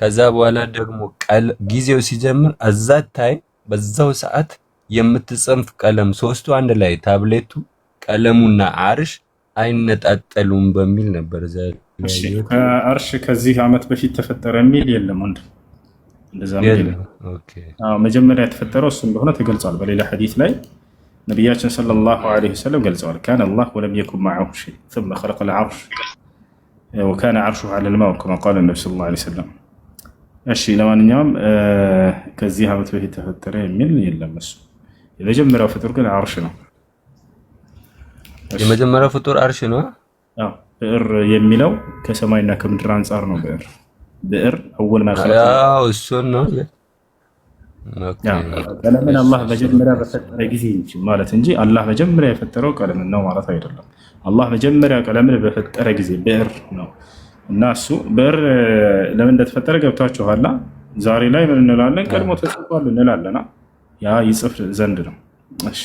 ከዛ በኋላ ደግሞ ጊዜው ሲጀምር አዛት ታይም በዛው ሰዓት የምትጽንፍ ቀለም ሶስቱ አንድ ላይ ታብሌቱ ቀለሙና አርሽ አይነጣጠሉም በሚል ነበር ዘል አርሽ ከዚህ አመት በፊት ተፈጠረ የሚል የለም ወንድ እንደዛ ነው ኦኬ መጀመሪያ የተፈጠረው እሱ እንደሆነ ተገልጿል በሌላ ሐዲስ ላይ ነብያችን ሰለላሁ ዐለይሂ ወሰለም ገልጸዋል كان الله ولم يكن معه شيء ثم خلق العرش وكان عرشه على الماء كما قال النبي صلى الله عليه وسلم እሺ ለማንኛውም ከዚህ አመት በፊት ተፈጠረ የሚል የለም እሱ የመጀመሪያው ፍጡር ግን አርሽ ነው የመጀመሪያው ፍጡር አርሽ ነው አዎ ብዕር የሚለው ከሰማይና ከምድር አንፃር ነው ብዕር አወል ما خلق አዎ እሱ ነው ቀለምን አላህ መጀመሪያ በፈጠረ ጊዜ ማለት እንጂ አላህ መጀመሪያ የፈጠረው ቀለም ነው ማለት አይደለም አላህ መጀመሪያ ቀለምን በፈጠረ ጊዜ ብዕር ነው እና እሱ ብዕር ለምን እንደተፈጠረ ገብቷችኋል። ዛሬ ላይ ምን እንላለን? ቀድሞ ተጽፏል እንላለና ያ ይጽፍ ዘንድ ነው። እሺ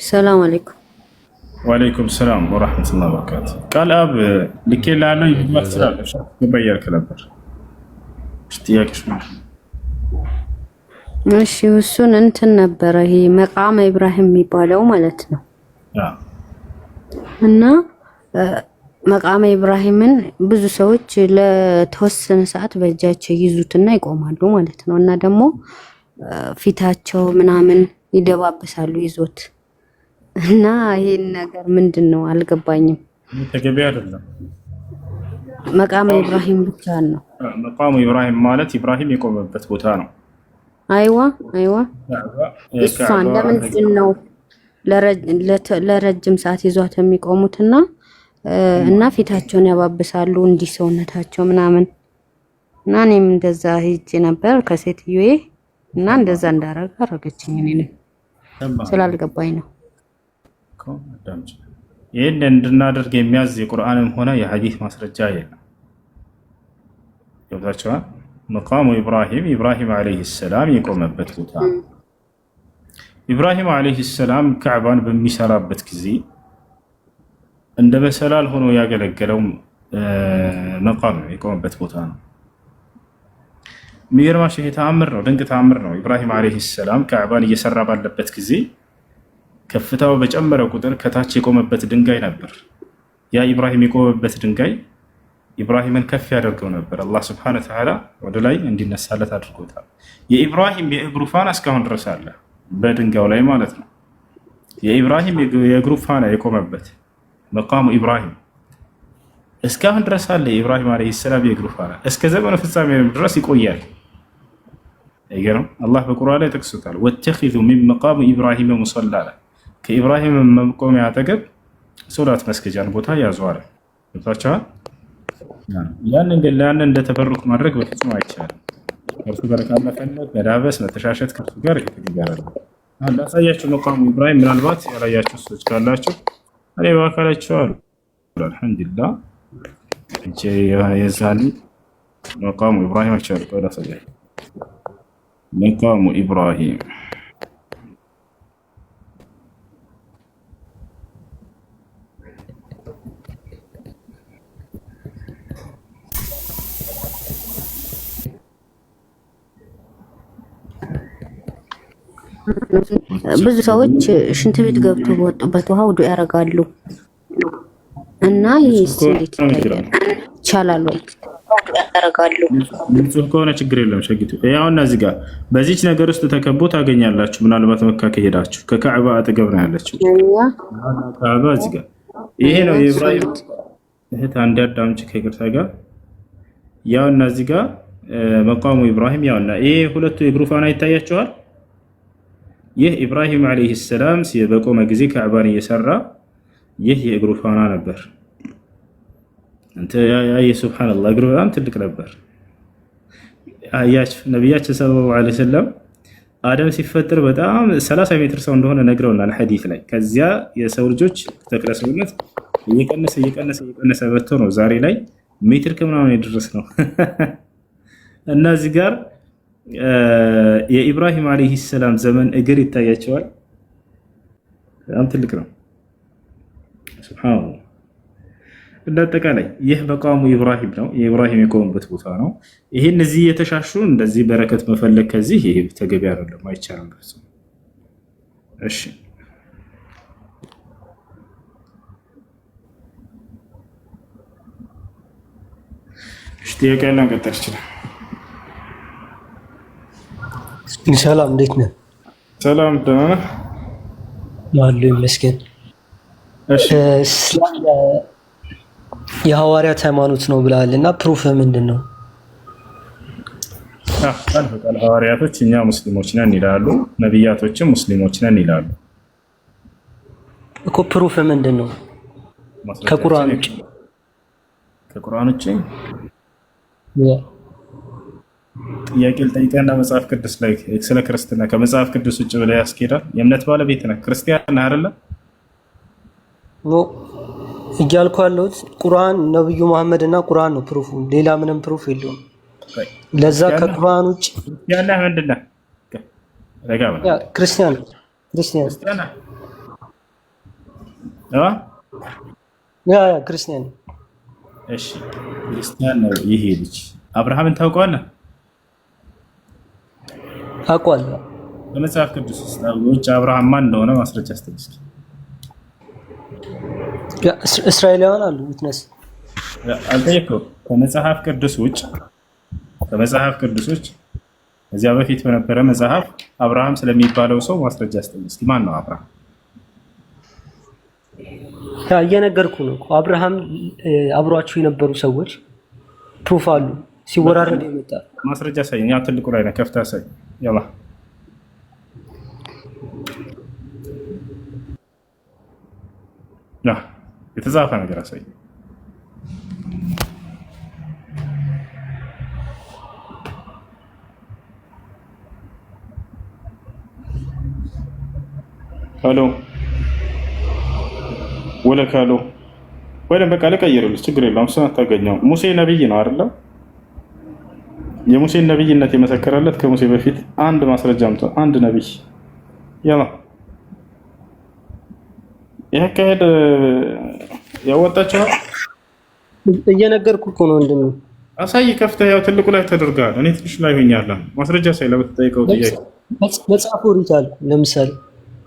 ሰላም አለይኩም። ወአለይኩም ሰላም ወራህመቱላሂ ወበረካቱ። ቃል አብ ልኬልሃለሁ ይግባት ስላለሽ ገባያልክ ነበር። ጥያቄሽ ነው? እሺ እሱን እንትን ነበረ ይሄ መቃመ ኢብራሂም የሚባለው ማለት ነው። እና መቃመ ኢብራሂምን ብዙ ሰዎች ለተወሰነ ሰዓት በእጃቸው ይዙትና ይቆማሉ ማለት ነው። እና ደግሞ ፊታቸው ምናምን ይደባበሳሉ ይዞት እና ይሄን ነገር ምንድነው አልገባኝም። ተገቢ አይደለም። መቃመ ኢብራሂም ብቻ ነው። መቃሙ ኢብራሂም ማለት ኢብራሂም የቆመበት ቦታ ነው። አይዋ እሷን ለምንድን ነው ለረጅም ሰዓት ይዟት የሚቆሙትና እና ፊታቸውን ያባብሳሉ እንዲህ ሰውነታቸው ምናምን እና እኔም እንደዛ ሂጄ ነበር ከሴትዮዬ እና እንደዛ እንዳረጋ አረገችኝ። እኔ ስላልገባኝ ነው። ይህን እንድናደርግ የሚያዝ የቁርአንም ሆነ የሐዲስ ማስረጃ የለም። ገብታችኋል? መቃሙ ኢብራሂም ዓለይሂ ሰላም የቆመበት ቦታ ነው። ኢብራሂም ዓለይሂ ሰላም ካዕባን በሚሰራበት ጊዜ እንደ መሰላል ሆኖ ያገለገለው መቃም ነው፣ የቆመበት ቦታ ነው። የሚገርማችሁ ይሄ ተአምር ነው፣ ድንቅ ተአምር ነው። ኢብራሂም ዓለይሂ ሰላም ካዕባን እየሰራ ባለበት ጊዜ ከፍታው በጨመረ ቁጥር ከታች የቆመበት ድንጋይ ነበር። ያ ኢብራሂም የቆመበት ድንጋይ ኢብራሂምን ከፍ ያደርገው ነበር። አላህ ስብሐነ ወተዓላ ወደ ላይ እንዲነሳለት አድርጎታል። የኢብራሂም የእግሩ ፋና እስካሁን ድረስ አለ፣ በድንጋዩ ላይ ማለት ነው። የኢብራሂም የእግሩ ፋና የቆመበት መቃሙ ኢብራሂም እስካሁን ድረስ አለ። የኢብራሂም ዓለይሂ ሰላም የእግሩ ፋና እስከ ዘመኑ ፍጻሜ ድረስ ይቆያል። አይገርም? አላህ በቁርአን ላይ ጠቅሶታል። ወተኺዙ ሚን መቃሚ ኢብራሂም ሙሰላ፣ ከኢብራሂም መቆሚያ አጠገብ ሶላት መስገጃን ቦታ ያዟል። ገብታችኋል? ያንን ግን ለያን እንደተበሩክ ማድረግ በፍጹም አይቻልም። ከእርሱ ጋር ካለፈነት መዳበስ መተሻሸት ከእርሱ ጋር የተገኘ ነው። አሁን ላሳያችሁ መቃሙ ኢብራሂም፣ ምናልባት ያላያችሁ ሰዎች ካላችሁ እኔ በአካላችሁ አሉ። አልሐምዱሊላህ እጄ የዛን መቃሙ ኢብራሂም አቻልኩ። ላሳያችሁ መቃሙ ኢብራሂም ብዙ ሰዎች ሽንት ቤት ገብቶ በወጡበት ውሃ ውዱእ ያደርጋሉ እና ይሄስ እንዴት ይቻላል ወይ? ያደርጋሉ። ንጹህ ከሆነ ችግር የለም። ሸጊቱ ያውና እዚህ ጋር በዚች ነገር ውስጥ ተከቦ ታገኛላችሁ። ምናልባት መካ ከሄዳችሁ ከካዕባ አጠገብ ነው ያለችው ካዕባ እዚህ ጋር። ይሄ ነው የኢብራሂም እህት አንድ አዳምጭ ከይቅርታ ጋር ያውና እዚህ ጋር መቃሙ ኢብራሂም ያውና ይሄ ሁለቱ የእግሩ ፋና ይታያቸዋል። ይህ ኢብራሂም ዓለይሂ ሰላም በቆመ ጊዜ ካዕባን እየሰራ ይህ የእግሩ ፋና ነበር። እንተ ያ ሱብሃንአላህ እግሩ በጣም ትልቅ ነበር። አያችሁ ነብያችን ሰለላሁ ዐለይሂ ወሰለም አደም ሲፈጠር በጣም 30 ሜትር ሰው እንደሆነ ነግረውናል ሐዲስ ላይ። ከዚያ የሰው ልጆች ተክለ ሰውነት እየቀነሰ መጥቶ ነው ዛሬ ላይ ሜትር ከምናምን የደረስ ነው። እና እዚህ ጋር የኢብራሂም ዓለይሂ ሰላም ዘመን እግር ይታያቸዋል። በጣም ትልቅ ነው። ሱብሃንአላህ። እንደ አጠቃላይ ይህ መቃሙ ኢብራሂም ነው፣ የኢብራሂም የቆመበት ቦታ ነው። ይሄን እዚህ የተሻሹ እንደዚህ በረከት መፈለግ ከዚህ ይሄ ተገቢ አይደለም፣ አይቻልም። እሺ ጥያቄ ያለን ቀጥል ይችላል። ሰላም እንዴት ነህ? ሰላም ደህና ነህ? አሉ ይመስገን። እስላም የሐዋርያት ሃይማኖት ነው ብለሃል እና ፕሩፍ ምንድን ነው? ሐዋርያቶች እኛ ሙስሊሞች ነን ይላሉ፣ ነቢያቶችም ሙስሊሞች ነን ይላሉ እኮ። ፕሩፍ ምንድን ነው? ከቁርአን ውጭ ጥያቄ ልጠይቅህና መጽሐፍ ቅዱስ ላይ ስለ ክርስትና ከመጽሐፍ ቅዱስ ውጭ ብለህ ያስኬዳል? የእምነት ባለቤት ነህ፣ ክርስቲያን ነህ አይደለ? ኖ እያልኩ ያለሁት ቁርአን ነብዩ መሐመድ እና ቁርአን ነው ፕሩፉ። ሌላ ምንም ፕሩፍ የለውም። ለዛ ከቁርአን ውጭ ክርስቲያን ነህ? ምንድን ነህ? ክርስቲያን ክርስቲያን። እሺ ክርስቲያን ነው ይሄ ልጅ። አብርሃምን ታውቀዋለህ? አውቀዋለሁ። በመጽሐፍ ቅዱስ ውስጥ አብርሃም ማን እንደሆነ ማስረጃ አስተኝ እስኪ። እስራኤላውያን አሉ ዊትነስ። አልጠየቅኩም። ከመጽሐፍ ቅዱስ ውጭ እዚያ በፊት በነበረ መጽሐፍ አብርሃም ስለሚባለው ሰው ማስረጃ አስተኝ እስኪ። ማን ነው አብርሃም? እየነገርኩ ነው። አብርሃም አብሯቸው የነበሩ ሰዎች ፕሩፍ አሉ። ሲወራረድ የመጣ ማስረጃ ሳይኝ። ያ ትልቁ ላይ ነው። ከፍታ ሳይ ያላ የተጻፈ ነገር አሳይ። ሄሎ ወለካሎ ወይም በቃ ልቀይርልህ፣ ችግር የለውም። እሱን አታገኘው። ሙሴ ነብይ ነው አይደለ? የሙሴን ነብይነት የመሰከረለት ከሙሴ በፊት አንድ ማስረጃ አምጣ። አንድ ነብይ ያላ ያካሄድ ያወጣቸው እየነገርኩህ እኮ ነው። እንደምን አሳይ። ከፍተህ ያው ትልቁ ላይ ተደርጋል። እኔ ትንሽ ላይ ሆኛለሁ። ማስረጃ ሳይ ለምትጠይቀው ጥያቄ መጽሐፍ ኦሪት አለ። ለምሳሌ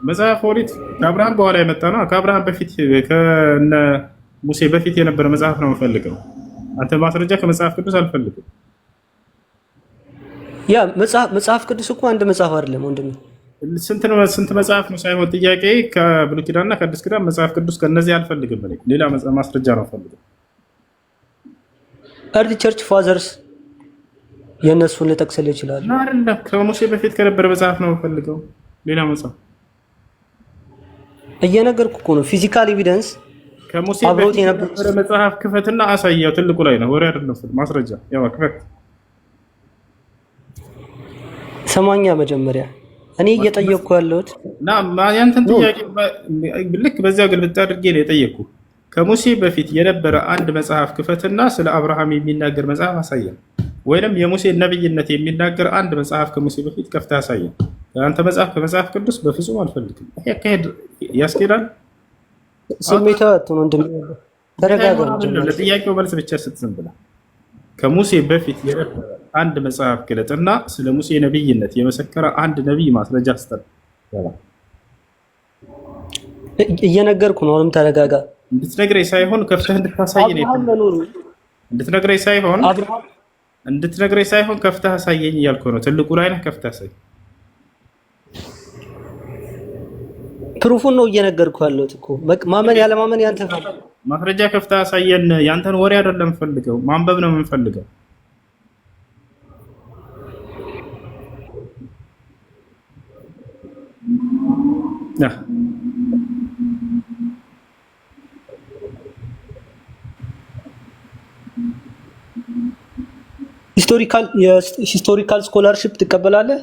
መጽሐፍ ኦሪት ከአብርሃም በኋላ የመጣ ነው። ከአብርሃም በፊት ከነ ሙሴ በፊት የነበረ መጽሐፍ ነው የምፈልገው። አንተ ማስረጃ ከመጽሐፍ ቅዱስ አልፈልግም። ያ መጽሐፍ ቅዱስ እኮ አንድ መጽሐፍ አይደለም ወንድም። ስንት መጽሐፍ ነው ሳይሆን ጥያቄ ከብሉይ ኪዳንና ከአዲስ ኪዳን መጽሐፍ ቅዱስ ከነዚህ አልፈልግም። ሌላ ማስረጃ ነው ፈልገው። እርሊ ቸርች ፋዘርስ የእነሱን ልጠቅስልህ ይችላል። አይደለም ከሙሴ በፊት ከነበረ መጽሐፍ ነው ፈልገው። ሌላ መጽሐፍ እየነገርኩህ እኮ ነው። ፊዚካል ኤቪደንስ ከሙሴ በፊት የነበረ መጽሐፍ ክፈትና አሳየው። ትልቁ ላይ ነው፣ ወሬ አይደለም ማስረጃ። ያው ክፈት። ሰማኛ መጀመሪያ እኔ እየጠየቅኩ ያለሁት እና ያንተን ጥያቄ ልክ በዚያው ግልብጥ አድርጌ ነው የጠየቅኩ። ከሙሴ በፊት የነበረ አንድ መጽሐፍ ክፈትና ስለ አብርሃም የሚናገር መጽሐፍ አሳየን፣ ወይንም የሙሴ ነብይነት የሚናገር አንድ መጽሐፍ ከሙሴ በፊት ከፍታ አሳየን። አንተ መጽሐፍ ከመጽሐፍ ቅዱስ በፍጹም አልፈልግም። ይሄ አካሄድ ያስኬዳል? ስሜታዊ አትሆን እንደሚያለው ተረጋጋ። ለጥያቄው መልስ ብቻ ስትዝም ብላ ከሙሴ በፊት የነበረ አንድ መጽሐፍ ግለጥና ስለ ሙሴ ነብይነት የመሰከረ አንድ ነብይ ማስረጃ አስጠር። እየነገርኩ ነው። አሁንም ተረጋጋ። እንድትነግረኝ ሳይሆን ከፍተህ እንድታሳየኝ ነው። እንድትነግረኝ ሳይሆን ከፍተህ አሳየኝ እያልኩ ነው። ትልቁ ላይ ነህ። ከፍተህ አሳየኝ። ፕሩፉን ነው እየነገርኩ ያለሁት እኮ። ማመን ያለ ማመን ያንተ ማስረጃ ከፍተህ አሳየን። ያንተን ወሬ አይደለም የምፈልገው፣ ማንበብ ነው የምንፈልገው። ሂስቶሪካል ስኮላርሺፕ ትቀበላለህ?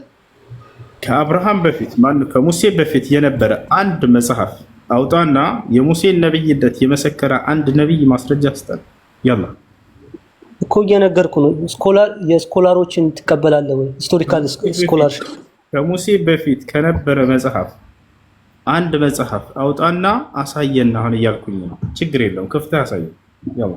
ከአብርሃም በፊት ማነው ከሙሴ በፊት የነበረ አንድ መጽሐፍ አውጣና የሙሴን ነብይነት የመሰከረ አንድ ነብይ ማስረጃ ስጠን። ያላ እኮ እየነገርኩ ነው። የስኮላሮችን ትቀበላለህ ወይ? ሂስቶሪካል ስኮላርሺፕ ከሙሴ በፊት ከነበረ መጽሐፍ አንድ መጽሐፍ አውጣና አሳየን። አሁን እያልኩኝ ነው። ችግር የለውም። ከፍተህ አሳየን። ያላ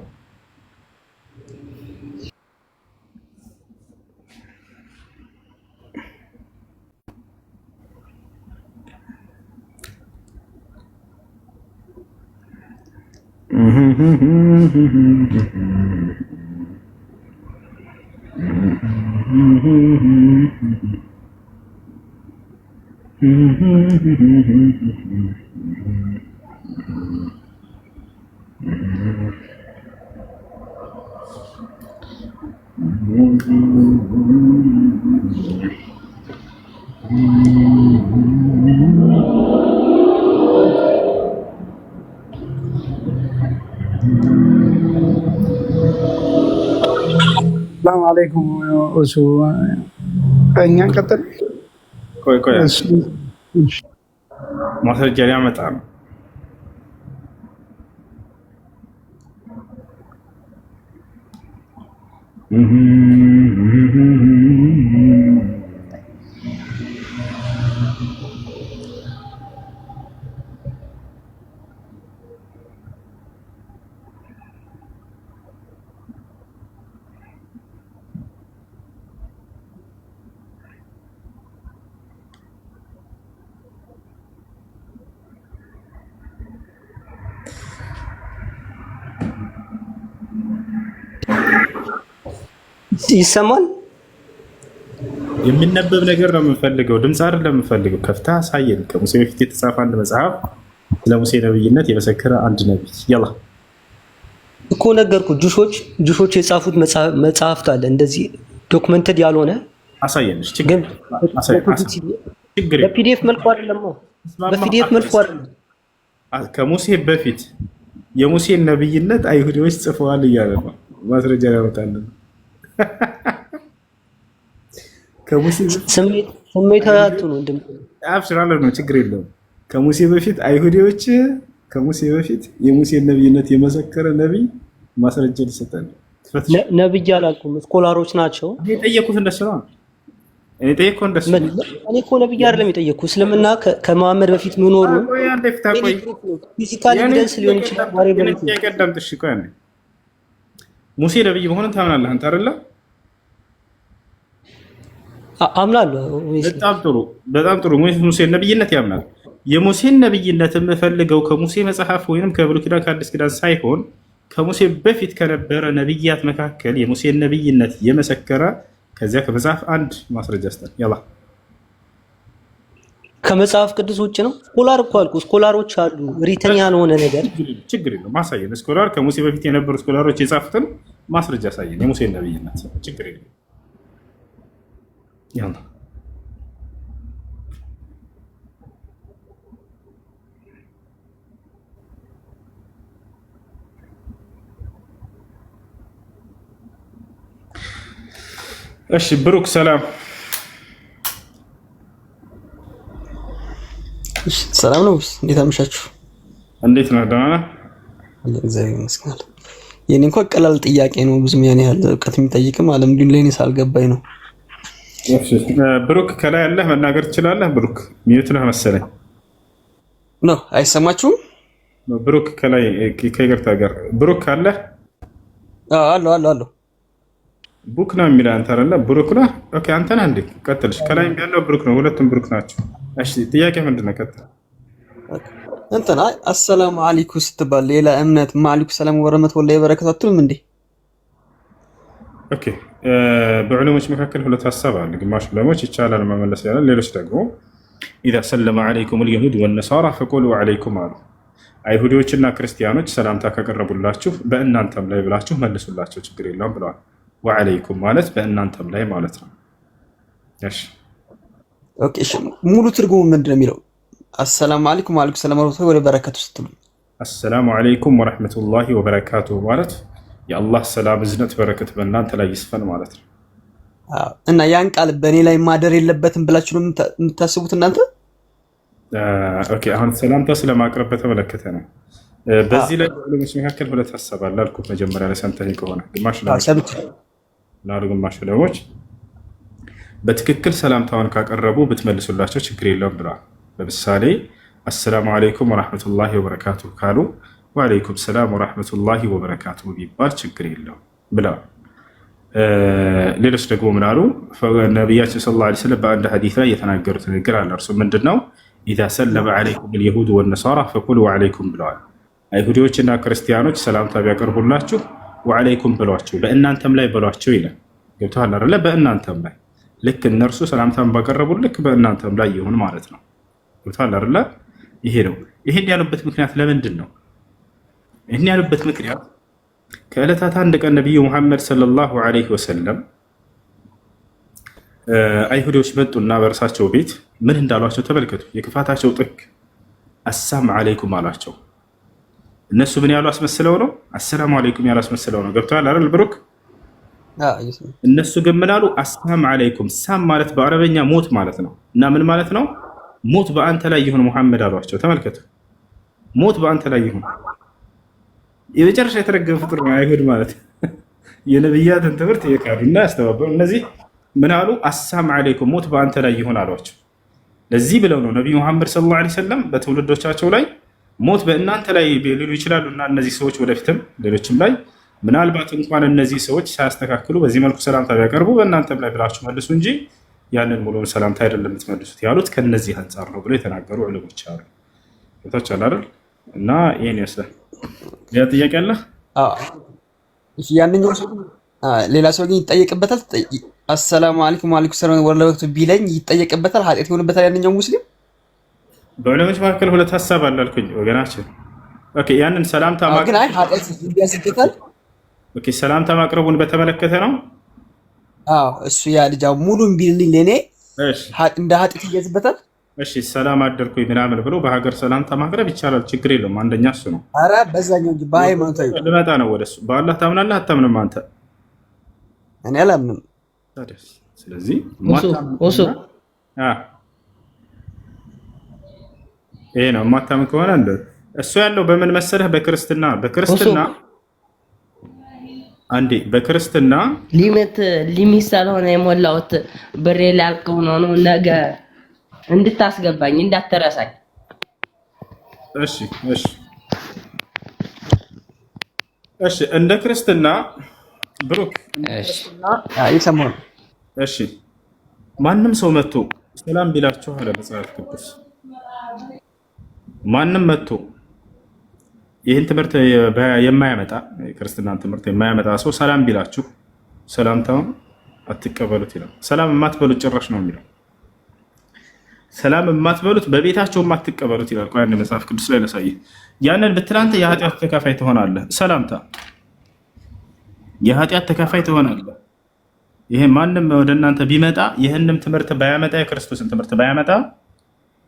السلام عليكم أسو እኛ ቀጥል። ቆይ ማስረጃ ሊያመጣ ነው። ይሰማል? የሚነበብ ነገር ነው የምንፈልገው፣ ድምፅ አይደለም የምንፈልገው። ከፍታ አሳየን። ከሙሴ በፊት የተጻፈ አንድ መጽሐፍ ስለ ሙሴ ነብይነት የመሰከረ አንድ ነብይ። ያላ እኮ ነገርኩ። ጁሾች የጻፉት መጽሐፍት አለ እንደዚህ ዶክመንትድ ያልሆነ አሳየን። በፒዲኤፍ መልኩ አይደለም፣ በፒዲኤፍ መልኩ አይደለም። ከሙሴ በፊት የሙሴን ነብይነት አይሁዶች ጽፈዋል እያለ ነው። ማስረጃ ያመጣልን። ስሜታዊ አትሁኑ። አብሽራለ ነው፣ ችግር የለውም። ከሙሴ በፊት አይሁዶች የሙሴን ነብይነት የመሰከረ ነብይ ማስረጃ ሊሰጠን። ነብይ አላልኩም፣ ስኮላሮች ናቸው። የጠየኩት እንደሱ ነው። እኔ እኮ ነብይ አይደለም የጠየኩት። እስልምና ከመሐመድ በፊት መኖሩ ፊዚካል ኤቪደንስ ሊሆን ይችላል። ሙሴ ነብይ መሆኑን ታምናለህ አንተ አይደለ? አምናለሁ። በጣም ጥሩ። ሙሴን ነብይነት ያምናል። የሙሴን ነብይነት የምፈልገው ከሙሴ መጽሐፍ ወይንም ከብሉይ ኪዳን ከአዲስ ኪዳን ሳይሆን ከሙሴ በፊት ከነበረ ነብያት መካከል የሙሴን ነብይነት የመሰከረ ከዚያ ከመጽሐፍ አንድ ማስረጃ ስጠን። ያላ ከመጽሐፍ ቅዱስ ውጭ ነው። ስኮላር እኮ አልኩ፣ ስኮላሮች አሉ። ሪተን ያልሆነ ነገር ችግር የለውም። ማሳየን። ስኮላር ከሙሴ በፊት የነበሩ ስኮላሮች የጻፉትን ማስረጃ ሳየን። የሙሴን ነብይነት ችግር የለውም። ያላ እሺ ብሩክ ሰላም። ሰላም ነው። እንዴት አመሻችሁ? እንዴት ነው? ደህና ነህ? እግዚአብሔር ይመስገን። የኔ እንኳን ቀላል ጥያቄ ነው፣ ብዙም ያን ያህል እውቀት የሚጠይቅም አለም ግን ለኔ ሳልገባኝ ነው። እሺ ብሩክ ከላይ ያለህ መናገር ትችላለህ። ብሩክ ሚዩት ነህ መሰለኝ ነው። አይሰማችሁም? ብሩክ ከላይ ከይቅርታ ጋር ብሩክ አለህ? አሎ ቡክ ነው የሚለው አንተ አይደለ? ብሩክ ነው። ኦኬ አንተ ነህ እንዴ? ቀጥልሽ። ከላይ ያለው ብሩክ ነው። ሁለቱም ብሩክ ናቸው። እሺ ጥያቄ ምንድነው? ቀጥል። እንትና አሰላሙ አለይኩም ስትባል ሌላ እምነት ማለይኩም ሰላም ወረህመቱላሂ ወበረካቱ አትልም እንዴ? ኦኬ በዑለሞች መካከል ሁለት ሐሳብ አለ። ግማሽ ዑለሞች ይቻላል መመለስ ያለ፣ ሌሎች ደግሞ اذا سلم عليكم اليهود والنصارى فقولوا عليكم አሉ። አይሁዶችና ክርስቲያኖች ሰላምታ ካቀረቡላችሁ በእናንተም ላይ ብላችሁ መልሱላቸው፣ ችግር የለውም ብለዋል። ወአለይኩም ማለት በእናንተም ላይ ማለት ነው። እሺ ኦኬ እሺ ሙሉ ትርጉሙ ምንድነው የሚለው? አሰላሙ አለይኩም ወአለይኩም ሰላም ወራህመቱላሂ ወበረካቱ ስትሉ አሰላሙ አለይኩም ወራህመቱላሂ ወበረካቱ ማለት የአላህ ሰላም እዝነት በረከት በእናንተ ላይ ይስፈን ማለት ነው። እና ያን ቃል በእኔ ላይ ማደር የለበትም ብላችሁ ነው የምታስቡት እናንተ? ኦኬ አሁን ሰላምታ ስለማቅረብ በተመለከተ ነው። በዚህ ላይ ዑለሞች መካከል ሁለት ሐሳብ አለ አልኩት መጀመሪያ ላይ ሰምተኸኝ ከሆነ ግማሽ ዑለሞች በትክክል ሰላምታውን ካቀረቡ ብትመልሱላቸው ችግር የለውም ብለዋል። ለምሳሌ አሰላሙ አለይኩም ወራህመቱላሂ ወበረካቱ ካሉ ወአለይኩም ሰላም ወራህመቱላሂ ወበረካቱ ቢባል ችግር የለውም ብለዋል። ሌሎች ደግሞ ምን አሉ? ነቢያችን ሰለላሁ ዐለይሂ ወሰለም በአንድ ሐዲስ ላይ የተናገሩት ንግግር አለ። እርሱ ምንድነው? ኢዛ ሰለመ ዐለይኩም አልየሁድ ወነሳራ ፈቁሉ ወዐለይኩም ብለዋል። አይሁዶችና ክርስቲያኖች ሰላምታ ቢያቀርቡላችሁ ወዐለይኩም ብሏቸው፣ በእናንተም ላይ ብሏቸው ይላል። ገብቶሃል አይደለ? በእናንተም ላይ ልክ እነርሱ ሰላምታን ባቀረቡ ልክ በእናንተም ላይ ይሁን ማለት ነው። ገብቶሃል አይደለ? ይሄ ነው። ይሄን ያሉበት ምክንያት ለምንድን ነው? ይሄን ያሉበት ምክንያት ከዕለታት አንድ ቀን ነቢዩ ሙሐመድ ሰለላሁ ዐለይሂ ወሰለም አይሁዶች መጡና በእርሳቸው ቤት ምን እንዳሏቸው ተመልከቱ። የክፋታቸው ጥግ አሳም ዐለይኩም አሏቸው። እነሱ ምን ያሉ አስመስለው ነው? አሰላሙ ዐለይኩም ያሉ አስመስለው ነው። ገብቶሃል አይደል ብሩክ? እነሱ ግን ምን አሉ? አሰላም አለይኩም። ሳም ማለት በአረበኛ ሞት ማለት ነው። እና ምን ማለት ነው? ሞት በአንተ ላይ ይሁን ሙሐመድ አሏቸው። ተመልከቱ፣ ሞት በአንተ ላይ ይሁን። የመጨረሻ የተረገመ ፍጡር ነው አይሁድ ማለት የነብያትን ትምህርት የካዱና ያስተባበሩ እነዚህ ምን አሉ? አሰላም አለይኩም፣ ሞት በአንተ ላይ ይሁን አሏቸው። ለዚህ ብለው ነው ነብዩ መሐመድ ሰለላሁ ዐለይሂ ወሰለም በትውልዶቻቸው ላይ ሞት በእናንተ ላይ ሊሉ ይችላሉ እና እነዚህ ሰዎች ወደፊትም ሌሎችም ላይ ምናልባት እንኳን እነዚህ ሰዎች ሳያስተካክሉ በዚህ መልኩ ሰላምታ ቢያቀርቡ በእናንተም ላይ ብላችሁ መልሱ እንጂ ያንን ሙሉውን ሰላምታ አይደለም የምትመልሱት ያሉት ከነዚህ አንጻር ነው ብሎ የተናገሩ ዑለሞች አሉ። ቦታች አለ አይደል? እና ይሄን ይመስላል። ያ ጥያቄ አለ? እሺ፣ ያንኛው ሰው ሌላ ሰው ግን ይጠየቅበታል። አሰላሙ አለይኩም ወአለይኩም ሰላም ወራህመቱ ቢለኝ ይጠየቅበታል፣ ኃጢአት ይሆንበታል። ያንኛው ሙስሊም በዑለሞች መካከል ሁለት ሐሳብ አለ አልኩኝ ወገናችን። ኦኬ፣ ያንን ሰላምታ ግን አይ ኃጢአት ይያዝበታል። ኦኬ፣ ሰላምታ ማቅረቡን በተመለከተ ነው። እሱ ያ ልጅ ሙሉን ቢልልኝ ለኔ እንደ ኃጢአት ይያዝበታል። እሺ፣ ሰላም አደርኩኝ ምናምን ብሎ በሀገር ሰላምታ ማቅረብ ይቻላል፣ ችግር የለውም። አንደኛ እሱ ነው። ኧረ በዛኛው እንጂ በሃይማኖታዊ ልመጣ ነው ወደሱ። በአላህ ታምናለህ አታምንም? አንተ እኔ አላምንም። ስለዚህ ይሄ ነው የማታምን ከሆነ እንደ እሱ ያለው በምን መሰለህ? በክርስትና አንዴ በክርስትና ሊሚት ሳልሆነ የሞላሁት ብሬ ላልቅ ሆኖ ነው። ነገ እንድታስገባኝ እንዳትረሳኝ። እሺ እንደ ክርስትና ብሩክ ይሰማል። እሺ ማንም ሰው መጥቶ ሰላም ቢላችሁ አለ መጽሐፍ ቅዱስ ማንም መጥቶ ይህን ትምህርት የማያመጣ ክርስትናን ትምህርት የማያመጣ ሰው ሰላም ቢላችሁ ሰላምታውን አትቀበሉት ይላል። ሰላም የማትበሉት ጭራሽ ነው የሚለው። ሰላም የማትበሉት በቤታቸው የማትቀበሉት ይላል። ቆይ አንድ መጽሐፍ ቅዱስ ላይ ላሳይህ። ያንን ብትል አንተ የኃጢአት ተካፋይ ትሆናለህ። ሰላምታ የኃጢአት ተካፋይ ትሆናለህ። ይሄ ማንም ወደ እናንተ ቢመጣ ይህንም ትምህርት ባያመጣ የክርስቶስን ትምህርት ባያመጣ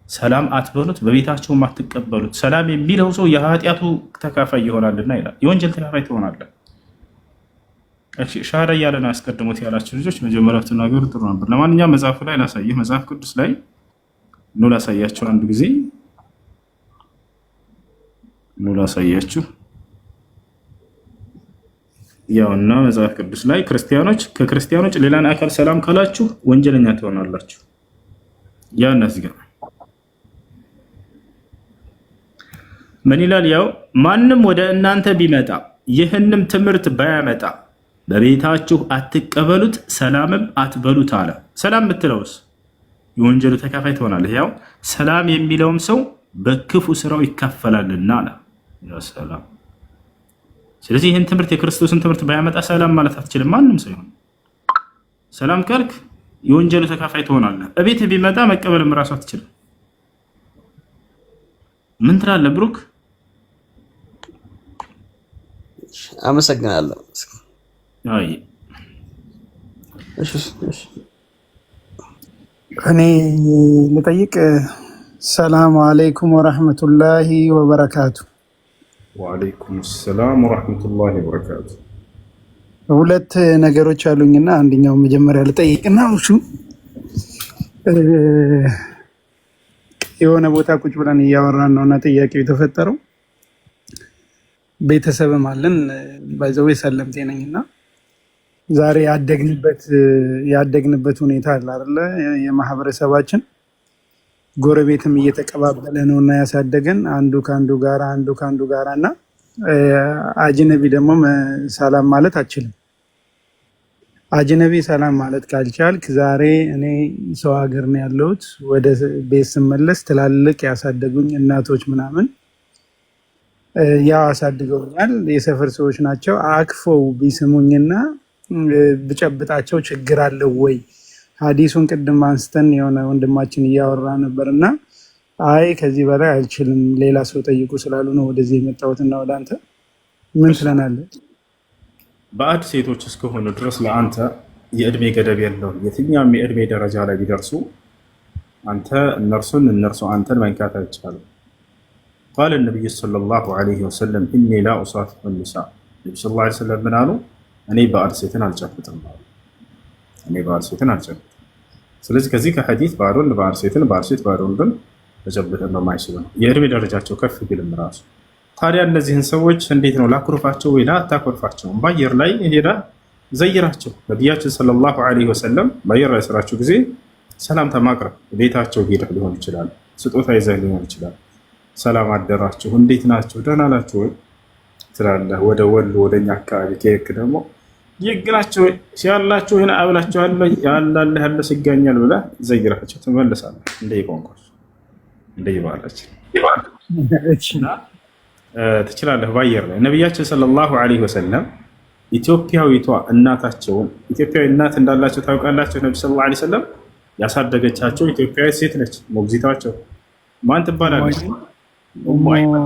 ሰላም አትበሉት፣ በቤታቸው አትቀበሉት። ሰላም የሚለው ሰው የኃጢአቱ ተካፋይ ይሆናልና ይላል። የወንጀል ተካፋይ ትሆናለህ። እሺ ሻሃዳ እያለ ነው ያስቀድሙት ያላችሁ ልጆች መጀመሪያ ብትናገሩ ጥሩ ነበር። ለማንኛውም መጽሐፉ ላይ ላሳይህ። መጽሐፍ ቅዱስ ላይ ኑ ላሳያችሁ። አንድ ጊዜ ኑ ላሳያችሁ። ያውና መጽሐፍ ቅዱስ ላይ ክርስቲያኖች ከክርስቲያኖች ሌላን አካል ሰላም ካላችሁ ወንጀለኛ ትሆናላችሁ። ያ እነዚህ ጋር ምን ይላል? ያው ማንም ወደ እናንተ ቢመጣ ይህንም ትምህርት ባያመጣ በቤታችሁ አትቀበሉት፣ ሰላምም አትበሉት አለ። ሰላም የምትለውስ የወንጀሉ ተካፋይ ትሆናለህ። ያው ሰላም የሚለውም ሰው በክፉ ስራው ይካፈላልና አለ። ያ ሰላም። ስለዚህ ይህን ትምህርት የክርስቶስን ትምህርት ባያመጣ ሰላም ማለት አትችልም። ማንም ሰው ይሁን ሰላም ካልክ የወንጀሉ ተካፋይ ትሆናለህ። እቤት ቢመጣ መቀበልም ራሱ አትችልም። ምን ትላለህ ብሩክ? አመሰግናለሁ። አይ እኔ ልጠይቅ። ሰላም አለይኩም ወራህመቱላሂ ወበረካቱ። ወአለይኩም ሰላም ወራህመቱላሂ ወበረካቱ። ሁለት ነገሮች አሉኝና አንደኛው መጀመሪያ ልጠይቅና እሱ የሆነ ቦታ ቁጭ ብለን እያወራን ነውና ጥያቄው የተፈጠረው ቤተሰብም አለን ባይዘው ሰለምቴ ነኝና ዛሬ ያደግንበት ሁኔታ አለ አይደለ? የማህበረሰባችን ጎረቤትም እየተቀባበለ ነውና ያሳደገን አንዱ ካንዱ ጋራና አጅነቢ ደግሞ ሰላም ማለት አችልም። አጅነቢ ሰላም ማለት ካልቻልክ ዛሬ እኔ ሰው ሀገር ነው ያለሁት። ወደ ቤት ስመለስ ትላልቅ ያሳደጉኝ እናቶች ምናምን ያው አሳድገውኛል። የሰፈር ሰዎች ናቸው። አክፈው ቢስሙኝና ብጨብጣቸው ችግር አለው ወይ? ሀዲሱን ቅድም አንስተን የሆነ ወንድማችን እያወራ ነበርና አይ ከዚህ በላይ አልችልም ሌላ ሰው ጠይቁ ስላሉ ነው ወደዚህ የመጣሁትና ወደ አንተ ምን ትለናለህ? ባዕድ ሴቶች እስከሆኑ ድረስ ለአንተ የእድሜ ገደብ የለውም። የትኛውም የእድሜ ደረጃ ላይ ቢደርሱ አንተ እነርሱ አንተን መንካት አይቻልም። ቃል ነቢዩ ሰለላሁ ዐለይሂ ወሰለም ኢኒ ላ ኡሳፊሑ ኒሳ። ነቢ ሰለላሁ ዐለይሂ ወሰለም ምን አሉ? እኔ ባዕድ ሴትን አልጨብጥም። እኔ ባዕድ ሴትን አልጨብጥም። ስለዚህ ከዚህ ከሐዲስ ባዕድ ወንድ ባዕድ ሴትን፣ ባዕድ ሴት ባዕድ ወንድን ተጨብጠን በማይችል ነው የእድሜ ደረጃቸው ከፍ ቢልም ራሱ። ታዲያ እነዚህን ሰዎች እንዴት ነው ላኩርፋቸው ወይ ላታኮርፋቸውም? በአየር ላይ ሄዳ ዘይራቸው። ነቢያችን ሰለላሁ ዐለይሂ ወሰለም በአየር ላይ ስራቸው ጊዜ ሰላምታ ማቅረብ፣ ቤታቸው ሄደህ ሊሆን ይችላል፣ ስጦታ ይዘህ ሊሆን ይችላል። ሰላም አደራችሁ፣ እንዴት ናቸው፣ ደህና ናቸው ወይ ትላለህ። ወደ ወሎ ወደኛ አካባቢ ከሄድክ ደግሞ ይግናቸው ሲያላችሁ ይሄን አብላችኋለሁ ያላለህ ያለ ሲጋኛል ብለህ ዘይራቸው ትመለሳለህ። እንደ ይቆንቆስ እንደ ይባላች ትችላለህ። በአየር ላይ ነቢያችን ሰለላሁ ዐለይሂ ወሰለም ኢትዮጵያዊቷ እናታቸውን ኢትዮጵያዊ እናት እንዳላቸው ታውቃላችሁ። ነቢ ሰለላሁ ዐለይሂ ወሰለም ያሳደገቻቸው ኢትዮጵያዊ ሴት ነች። ሞግዚታቸው ማን ትባላለች? ኡሙ አይመን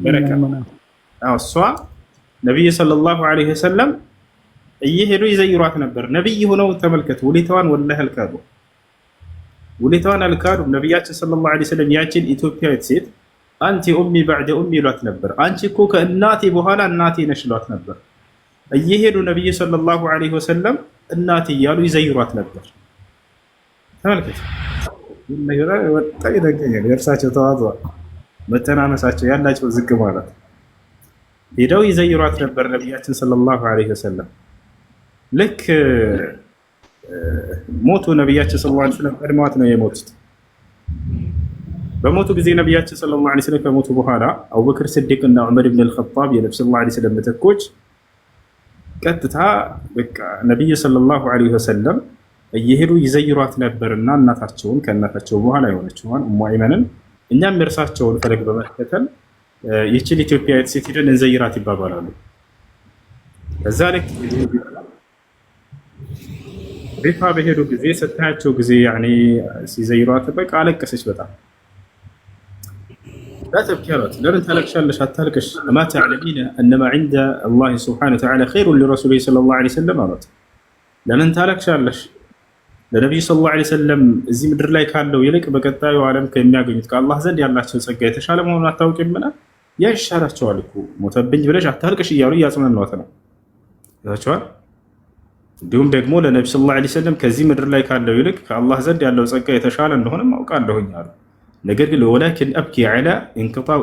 በረካ። እሷ ነቢይ ሰለላሁ ዐለይሂ ወሰለም እየሄዱ ይዘይሯት ነበር። ነቢይ ሆነው ተመልከቱ። ውለታዋን ወላሂ አልካዱ፣ ውለታዋን አልካዱ። ነቢያችን ሰለላሁ ዐለይሂ ወሰለም ያችን ኢትዮጵያዊት ሴት አንቲ ኡሚ ባዕደ ኡሚ ይሏት ነበር። አንቺ እኮ ከእናቴ በኋላ እናቴ ነሽ ይሏት ነበር። እየሄዱ ነቢይ ሰለላሁ ዐለይሂ ወሰለም እናቴ እያሉ ይዘይሯት ነበር። ተመልከቱ። ወጣ ይደገኛል። የእርሳቸው ተዋጽኦ መተናነሳቸው ያላቸው ዝቅ ማለት ሄደው ይዘይሯት ነበር ነቢያችን ሰለላሁ ዐለይሂ ወሰለም። ልክ ሞቱ። ነቢያችን ሰለላሁ ዐለይሂ ወሰለም ቀድመዋት ነው የሞቱት። በሞቱ ጊዜ ነቢያችን ሰለላሁ ዐለይሂ ወሰለም ከሞቱ በኋላ አቡበክር ስዲቅ እና ዑመር ብን አልኸጣብ የነቢ ሰለላሁ ዐለይሂ ወሰለም ምትኮች ቀጥታ በቃ ነቢዩ ሰለላሁ ዐለይሂ ወሰለም እየሄዱ ይዘይሯት ነበርና እናታቸውን ከእናታቸው በኋላ የሆነችውን ኡሙ አይመንን እኛም የእርሳቸውን ፈለግ በመከተል ይህችን ኢትዮጵያዊት ሴት ሄደን እንዘይራት ይባባላሉ። ከዛ ልክ ቤቷ በሄዱ ጊዜ ስታያቸው ጊዜ ያኔ ሲዘይሯት በቃ አለቀሰች በጣም። لا تبكي አሏት። ለምን ታለቅሻለሽ? አታልቅሽ። أما تعلمين أن ما عند الله سبحانه وتعالى خير لرسوله صلى الله عليه وسلم አሏት። ለምን ታለቅሻለሽ? ለነብዩ ሰለላሁ ዐለይሂ ወሰለም እዚህ ምድር ላይ ካለው ይልቅ በቀጣዩ ዓለም ከሚያገኙት ከአላህ ዘንድ ያላቸው ጸጋ የተሻለ መሆኑን አታውቂምና? ያ ይሻላቸዋል እኮ ሞተብኝ ብለሽ አታልቅሽ እያሉ እያጽናኗት ነው። ታቻዋል። እንዲሁም ደግሞ ለነብዩ ሰለላሁ ዐለይሂ ወሰለም ከዚህ ምድር ላይ ካለው ይልቅ ከአላህ ዘንድ ያለው ጸጋ የተሻለ እንደሆነ አውቃለሁኝ አሉ። ነገር ግን ወላኪን አብኪ ዐላ ኢንቅጣዕ